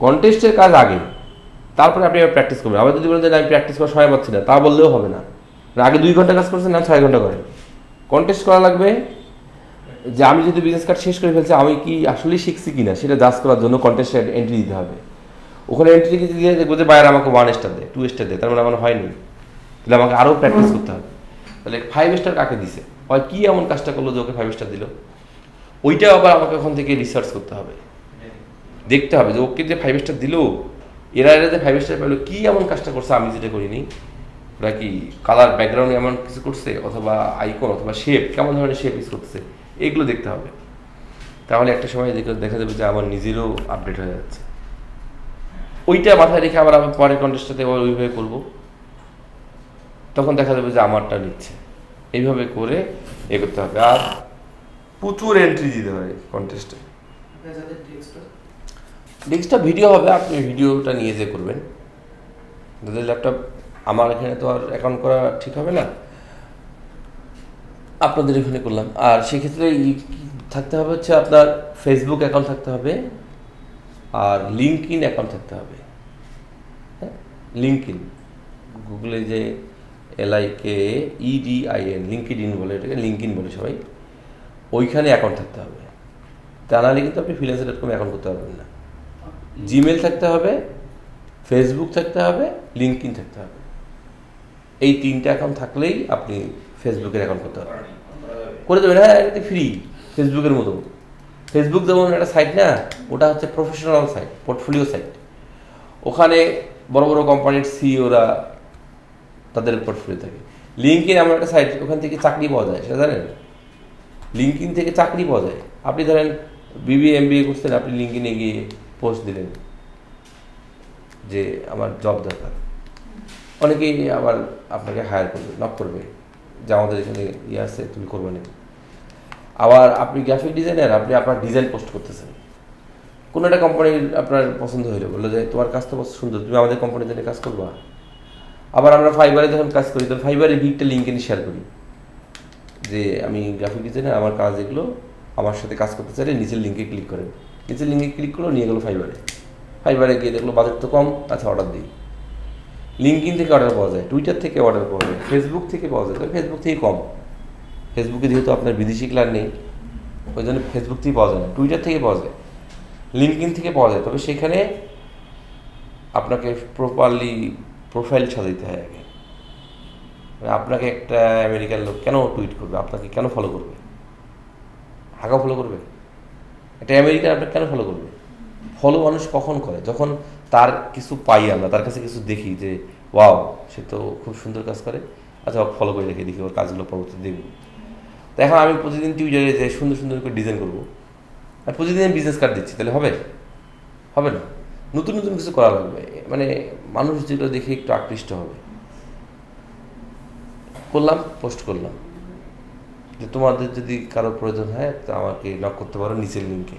কন্টেস্টের কাজ আগে, তারপরে আপনি আবার প্র্যাকটিস করবেন। আবার যদি বলেন যে আমি প্র্যাকটিস করার সময় পাচ্ছি না, তা বললেও হবে না। আগে 2 ঘন্টা কাজ করছেন, না 6 ঘন্টা করেন। কন্টেস্ট করা লাগবে যে আমি যদি বিজনেস কার্ড শেষ করে ফেলছি আমি কি আসলেই শিখছি কিনা সেটা জাজ করার জন্য কন্টেস্টে এন্ট্রি দিতে হবে। ওখানে এন্ট্রি দিয়ে দেখবো যে বাইরে আমাকে 1 স্টার দেয়, 2 স্টার দেয়, তার মানে আমার হয়নি, তাহলে আমাকে আরও প্র্যাকটিস করতে হবে। তাহলে 5 স্টার কাকে দিছে, হয় কি এমন কাজটা করলো যে ওকে 5 স্টার দিল, ওইটা আবার আমাকে ওখান থেকে রিসার্চ করতে হবে, দেখতে হবে যে ওকে যে 5 স্টার দিল, এরা যে 5 স্টার পেলো কী এমন কাজটা করছে আমি যেটা করিনি। ওরা কি কালার ব্যাকগ্রাউন্ড এমন কিছু করছে, অথবা আইকন অথবা শেপ, কেমন ধরনের শেপ ইউজ করছে, এগুলো দেখতে হবে। তাহলে একটা সময় দেখা যাবে যে আমার নিজেরও আপডেট হয়ে যাচ্ছে। ওইটা মাথায় রেখে আবার আমি পরের কন্টেস্টটাতে আবার ওইভাবে করবো, তখন দেখা যাবে যে আমারটা নিচ্ছে। এইভাবে করে এ করতে হবে। আর প্রচুর এন্ট্রি দিতে হয় কন্টেস্টে। ডেস্কটপ ভিডিও হবে, আপনি ভিডিওটা নিয়ে যে করবেন। যাদের ল্যাপটপ, আমার এখানে তো আর অ্যাকাউন্ট করা ঠিক হবে না, আপনাদের এখানে করলাম। আর সেক্ষেত্রে থাকতে হবে হচ্ছে আপনার ফেসবুক অ্যাকাউন্ট থাকতে হবে, আর লিঙ্কডইন অ্যাকাউন্ট থাকতে হবে। হ্যাঁ, লিঙ্কডইন, গুগলে যে LIKEDIN, লিঙ্কডইন বলে, এটাকে লিঙ্কডইন বলে সবাই, ওইখানে অ্যাকাউন্ট থাকতে হবে। তা নাহলে কিন্তু আপনি Freelancer.com অ্যাকাউন্ট করতে পারবেন না। জিমেল থাকতে হবে, ফেসবুক থাকতে হবে, লিঙ্কডইন থাকতে হবে। এই 3টা অ্যাকাউন্ট থাকলেই আপনি ফেসবুকের অ্যাকাউন্ট করতে পারবেন, করে দেবেন। হ্যাঁ, এটা ফ্রি, ফেসবুকের মতো। ফেসবুক যেমন একটা সাইট না, ওটা হচ্ছে প্রফেশনাল সাইট, পোর্টফোলিও সাইট। ওখানে বড় বড় কোম্পানির সিইওরা তাদের পোর্টফোলিও থাকে। লিঙ্কডইন এমন একটা সাইট, ওখান থেকে চাকরি পাওয়া যায়, সেটা জানেন? লিঙ্কডইন থেকে চাকরি পাওয়া যায়। আপনি ধরেন বিবিএ এমবিএ করছেন, আপনি লিঙ্কডইনে গিয়ে পোস্ট দিলেন যে আমার জব দরকার, অনেকেই আবার আপনাকে হায়ার করবে, নক করবে যে আমাদের এখানে ইয়ে আছে, তুমি করবে না। আবার আপনি গ্রাফিক ডিজাইনার, আপনি আপনার ডিজাইন পোস্ট করতেছেন, কোনো একটা কোম্পানির আপনার পছন্দ হইলো, বললো যে তোমার কাজ তো সুন্দর, তুমি আমাদের কোম্পানির জন্য কাজ করবা। আবার আমরা ফাইবারে যখন কাজ করি, তখন ফাইবারের ভিকটা লিঙ্কডইনে শেয়ার করি যে আমি গ্রাফিক ডিজাইনার, আমার কাজ এগুলো, আমার সাথে কাজ করতে চাইলে নিচের লিঙ্কে ক্লিক করেন। নিচের লিঙ্কে ক্লিক করলো, নিয়ে গেলো ফাইবারে। ফাইবারে গিয়ে দেখলো বাজেট তো কম, আচ্ছা অর্ডার দিই। লিঙ্কডইন থেকে অর্ডার পাওয়া যায়, টুইটার থেকে অর্ডার পাওয়া যায়, ফেসবুক থেকে পাওয়া যায়, তবে ফেসবুক থেকে কম। ফেসবুকে যেহেতু আপনার বিদেশি ক্লায়েন্ট নেই, ওই জন্য ফেসবুক থেকে পাওয়া যায় না। টুইটার থেকে পাওয়া যায়, লিঙ্কডইন থেকে পাওয়া যায়, তবে সেখানে আপনাকে প্রপারলি প্রোফাইল সাজাইতে হয় আগে। আপনাকে একটা আমেরিকান লোক কেন টুইট করবে, আপনাকে কেন ফলো করবে? হাগা ফলো করবে? একটা আমেরিকান আপনাকে কেন ফলো করবে? ফলো মানুষ কখন করে? যখন তার কিছু পাই, আমরা তার কাছে কিছু দেখি যে ওয়াও, সে তো খুব সুন্দর কাজ করে, আচ্ছা ফলো করে রেখে দেখি ওর কাজগুলো পরবর্তী দেখব। তো এখন আমি প্রতিদিন টুইটারে যে সুন্দর সুন্দর করে ডিজাইন করবো, আর প্রতিদিন বিজনেস কার্ড দিচ্ছি, তাহলে হবে? হবে না। নতুন নতুন কিছু করা লাগবে, মানে মানুষ যেটা দেখে একটু আকৃষ্ট হবে। করলাম, পোস্ট করলাম যে তোমাদের যদি কারো প্রয়োজন হয় তো আমাকে নক করতে পারো নিচের লিঙ্কে।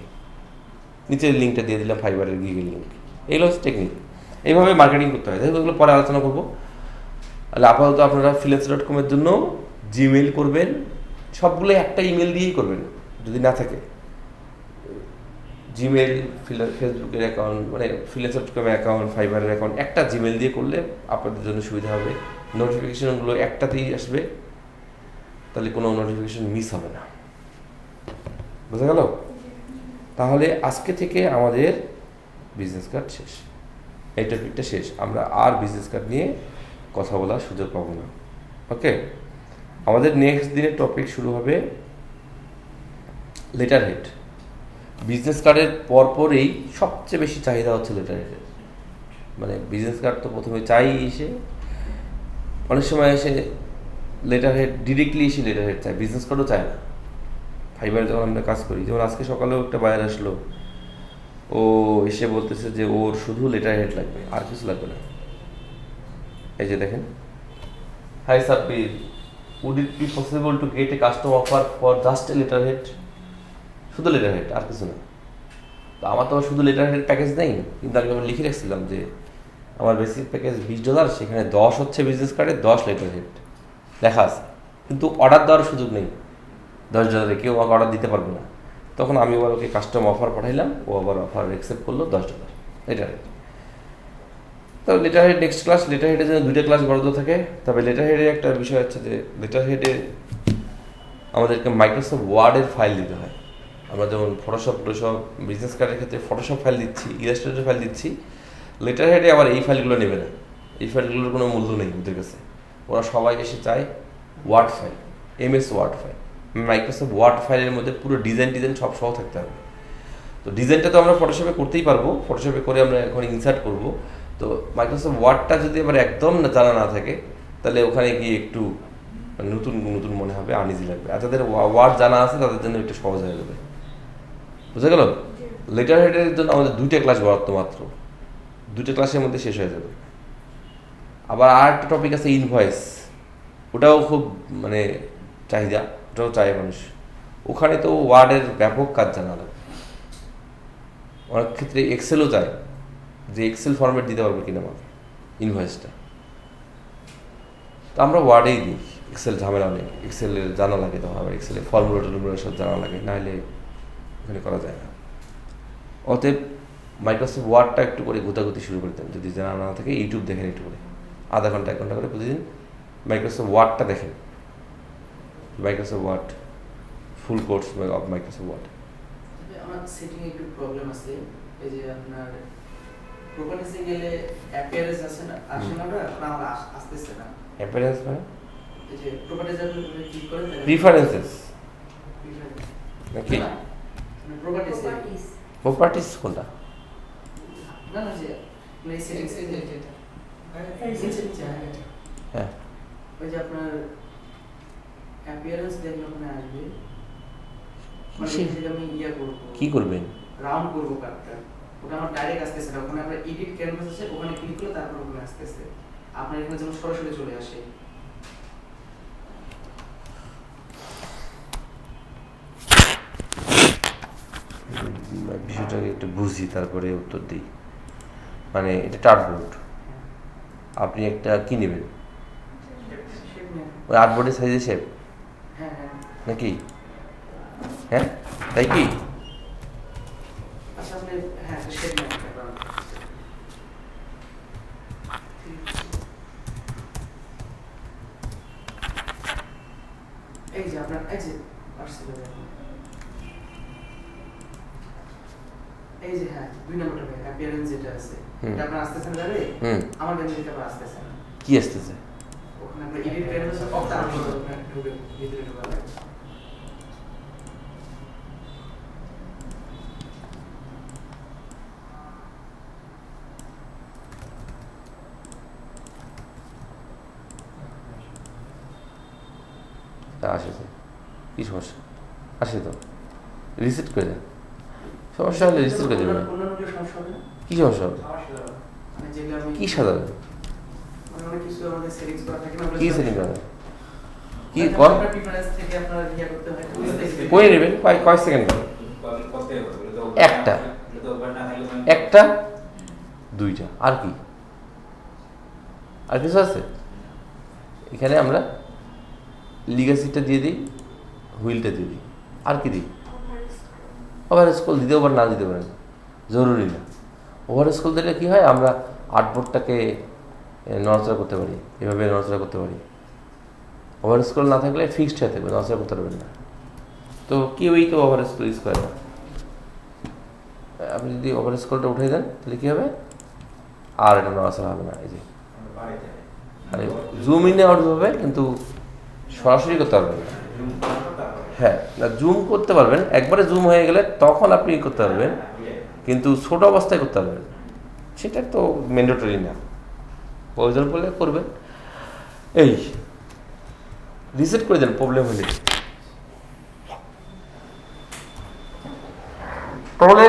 নিচের লিঙ্কটা দিয়ে দিলাম ফাইবারের গুগল লিঙ্ক। এগুলো হচ্ছে টেকনিক, এইভাবে মার্কেটিং করতে হয়। এগুলো পরে আলোচনা করবো। তাহলে আপাতত আপনারা freelancer.com-এর জন্য জিমেইল করবেন, সবগুলো একটা ইমেল দিয়েই করবেন যদি না থাকে। জিমেইল, ফেসবুকের অ্যাকাউন্ট, মানে freelancer.com অ্যাকাউন্ট, ফাইবারের অ্যাকাউন্ট, একটা জিমেইল দিয়ে করলে আপনাদের জন্য সুবিধা হবে। নোটিফিকেশনগুলো একটাতেই আসবে, তাহলে কোনো নোটিফিকেশন মিস হবে না। বোঝা গেল? তাহলে আজকে থেকে আমাদের বিজনেস কার্ড শেষ, এই টপিকটা শেষ। আমরা আর বিজনেস কার্ড নিয়ে কথা বলার সুযোগ পাবো না। ওকে, আমাদের নেক্সট দিনের টপিক শুরু হবে লেটার হেড। বিজনেস কার্ডের পরপরেই সবচেয়ে বেশি চাহিদা হচ্ছে লেটার হেডের। মানে বিজনেস কার্ড তো প্রথমে চাই, এসে অনেক সময় এসে লেটার হেড ডিরেক্টলি এসে লেটার হেড চায়, বিজনেস কার্ডও চায় না। ফাইবারে যখন আমরা কাজ করি, যেমন আজকে সকালেও একটা বায়ার আসলো, ও এসে বলতেছে যে ওর শুধু লেটার হেড লাগবে, আর কিছু লাগবে না। এই যে দেখেন, hi Sabbir, would it be possible to get a custom offer for just a letter head? শুধু লেটার হেড, আর কিছু না। তো আমার তো শুধু লেটার হেড প্যাকেজ নেই, কিন্তু আমি লিখে রাখছিলাম যে আমার বেসিক প্যাকেজ $20, সেখানে 10 হচ্ছে বিজনেস কার্ডে, 10 লেটার হেড লেখা আছে, কিন্তু অর্ডার দেওয়ার সুযোগ নেই। $10 কেউ আমাকে অর্ডার দিতে পারবে না। তখন আমি আবার ওকে কাস্টম অফার পাঠাইলাম, ও আবার অফার অ্যাকসেপ্ট করলো, $10 লেটার হেড। তো letter head next class, letter হেডের জন্য 2টা ক্লাস বরাদ্দ থাকে। তবে লেটার হেডে একটা বিষয় হচ্ছে যে লেটার হেডে আমাদেরকে মাইক্রোসফট ওয়ার্ডের ফাইল দিতে হয়। আমরা যেমন ফটোশপ বিজনেস কার্ডের ক্ষেত্রে ফটোশপ ফাইল দিচ্ছি, ইলাস্ট্রেটর ফাইল দিচ্ছি, লেটার হেডে আবার এই ফাইলগুলো নেবে না। এই ফাইলগুলোর কোনো মূল্য নেই ওদের কাছে। ওরা সবাই এসে চায় Word file, MS Word file. Microsoft Word ফাইলের মধ্যে পুরো ডিজাইন সব সহ থাকতে হবে। তো ডিজাইনটা তো আমরা ফটোশপে করতেই পারবো, ফটোশপে করে আমরা এখন ইনসার্ট করব। তো মাইক্রোসফট ওয়ার্ডটা যদি আবার একদম জানা না থাকে, তাহলে ওখানে গিয়ে একটু নতুন নতুন মনে হবে, আনইজি লাগবে। আর যাদের ওয়ার্ড জানা আছে তাদের জন্য একটু সহজ হয়ে যাবে। বুঝা গেল? লেটার হেডের জন্য আমাদের 2টা ক্লাস বরাদ্দ মাত্র, 2টা ক্লাসের মধ্যে শেষ হয়ে যাবে। আবার আর একটা টপিক আছে ইনভয়েস, ওটাও খুব মানে চাহিদা, ওটাও চায় মানুষ। ওখানে তো ওয়ার্ডের ব্যাপক কাজ জানা লাগবে। অনেক ক্ষেত্রে এক্সেলও চায় যে এক্সেল ফরম্যাট দিতে পারবে কিনা আমাকে ইনভয়েসটা। তো আমরা ওয়ার্ডেই দিই, এক্সেল ঝামেলা নেই, এক্সেলের জানা লাগে, তখন আবার এক্সেলের ফর্মুলা সব জানা লাগে, নাহলে ওখানে করা যায় না। অতএব মাইক্রোসফট ওয়ার্ডটা একটু করে গোতাগুতি শুরু করে দেন। যদি জানা না থাকে ইউটিউব দেখেন একটু করে, আধা ঘন্টা 1 ঘন্টা করে প্রতিদিন মাইক্রোসফট ওয়ার্ডটা দেখেন। Microsoft word full course of Microsoft word. আমার সেটিং একটু প্রবলেম আছে। এই যে আপনার প্রপার্টিসে গেলে অ্যাপিয়ারেন্স আছে না, আসে না, ওটা আমার আসতেছে না। অ্যাপিয়ারেন্স মানে এই যে প্রপার্টিসে আপনি ক্লিক করেন প্রিফারেন্সেস নাকি প্রপার্টিসে প্রপার্টিস কোনটা? না না, যে প্লে সেটিংস এ যে হ্যাঁ, ওই যে আপনার অ্যাপিয়ারেন্স দেখলে ওখানে আসবে, মানে সেটা আমি ইয়া করব, কি করবেন? রাউন্ড করব কার্ডটা, ওটা আমার ডাইরেক্ট আসতেছে না। ওখানে আপনার এডিট ক্যানভাস আছে, ওখানে ক্লিক করলে তারপর ওখানে আসতেছে। আপনার এখানে যেন সরাসরি চলে আসে। বিষয়টাকে একটু বুঝি তারপরে উত্তর দিই। মানে এটা টার্টবোর্ড, আপনি একটা কি নেবেন? ওই আর্টবোর্ডের সাইজের শেপ হ্যাঁ হ্যাঁ নাকি? হ্যাঁ তাই কি? আচ্ছা আপনি হ্যাঁ শেপ নেন। এই যে আপনার এই যে আসছিল, এই যে হ্যাঁ 2 নম্বরটা অ্যাপিয়ারেন্স যেটা আছে, এটা আপনার আসতেছে না যাবে। আমার বেঞ্চিতে আবার আসতেছে না। কি আসতেছে? ওখানে আপনার এডিট ক্যানভাস অফ তার মধ্যে আপনার ঢুকে ভিতরে ঢোকা লাগে। আসেছে, কি সমস্যা? আসে তো, রিসেট করে দেন। সমস্যা হলে রিসেট করে দেবেন। অন্যান্য সমস্যা হবে না? কি সমস্যা হবে? মানে যেগুলো আমি কি সাজাবেন? মানে অনেক কিছু আমাদের সেটিংস করা থাকে না, কি সেটিং করেন? কি মানে কর আপনার প্রিফারেন্স থেকে আপনার ইয়া করতে হয়, করে নেবেন। কয় সেকেন্ড করেন? একটা, একটা, দুইটা, আর কি? আর কিছু আছে? এখানে আমরা লিগাসিটা দিয়ে দিই, হুইলটা দিয়ে দিই, আর কি দিই? ওভার স্কুল দিতেও পারেন, না দিতে পারেন, জরুরি না। ওভার স্কুল দিলে কী হয়, আমরা আর্টবোর্ডটাকে নড়াচড়া করতে পারি, এভাবে নড়াচড়া করতে পারি। ওভার স্কুল না থাকলে ফিক্সড হয়ে থাকবে, নড়াচড়া করতে পারবেন না। তো কেউই তো ওভার স্কুল ইউজ করে না। আপনি যদি ওভার স্কুলটা উঠে দেন তাহলে কী হবে, আর এটা নড়াচড়া হবে না। এই যে আরে জুম ইন আউট হবে, কিন্তু সরাসরি করতে পারবেন না। হ্যাঁ, না জুম করতে পারবেন, একবারে জুম হয়ে গেলে তখন আপনি করতে পারবেন, কিন্তু ছোট অবস্থায় করতে পারবেন, সেটা তো ম্যান্ডেটরি না। প্রয়োজন পড়লে করবেন। এই রিসেট করে দেন প্রবলেম হলে। তাহলে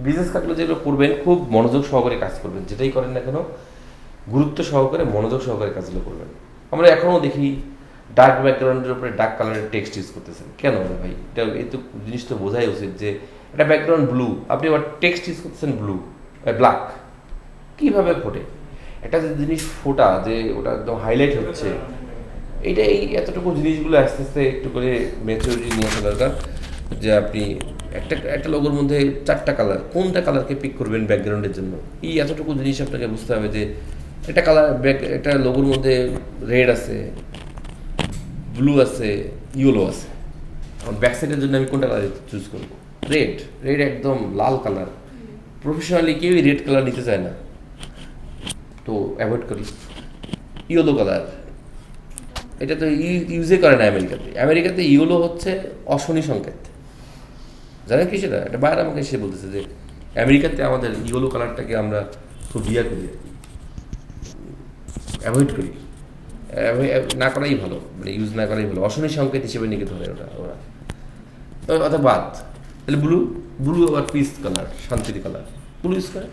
বিজনেস কার্ডগুলো যেগুলো করবেন খুব মনোযোগ সহকারে কাজ করবেন, যেটাই করেন না কেন গুরুত্ব সহকারে মনোযোগ সহকারে কাজগুলো করবেন। আমরা এখনও দেখি ডার্ক ব্যাকগ্রাউন্ডের উপরে ডার্ক কালারের টেক্সট ইউজ করতেছেন। কেন ভাই? এটা এই তো জিনিস তো বোঝাই উচিত যে এটা ব্যাকগ্রাউন্ড ব্লু, আপনি আবার টেক্সট ইউজ করতেছেন ব্লু ব্ল্যাক। কীভাবে ফোটে একটা জিনিস? ফোটা যে ওটা একদম হাইলাইট হচ্ছে, এইটা এই এতটুকু জিনিসগুলো আস্তে আস্তে একটু করে ম্যাচুরিটি নিয়ে আসা দরকার। যে আপনি একটা লোগোর মধ্যে 4টা কালার, কোনটা কালারকে পিক করবেন ব্যাকগ্রাউন্ডের জন্য, এই এতটুকু জিনিস আপনাকে বুঝতে হবে। যে একটা কালার একটা লোগোর মধ্যে রেড আছে, ব্লু আছে, ইয়েলো আছে, আমার ব্যাক সাইডের জন্য আমি কোনটা কালার চুজ করবো? রেড। রেড একদম লাল কালার, প্রফেশনালি কেউই রেড কালার নিতে চায় না, তো অ্যাভয়েড করি। ইয়েলো কালার, এটা তো ইউজে করে না আমেরিকাতে। আমেরিকাতে ইয়েলো হচ্ছে অশনি সংকেত, জানেন কি সেটা? এটা বাইরে আমাকে এসে বলতেছে যে আমেরিকাতে আমাদের ইয়েলো কালারটাকে আমরা খুব ইয়া করি, অ্যাভয়েড করি, না করাই ভালো, মানে ইউজ না করাই ভালো। অশনি সংকেত হিসেবে নিকে ধরে ওরা অর্থাৎ বাদ। তাহলে ব্লু, ব্লু আবার পিস কালার, শান্তির কালার, ব্লু ইউজ করে।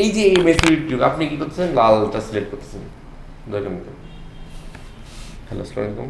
এই যে এই মেথড আপনি কি করতেছেন, লালটা সিলেক্ট করতেছেন দরকার মতো। হ্যালো, আসসালামু আলাইকুম।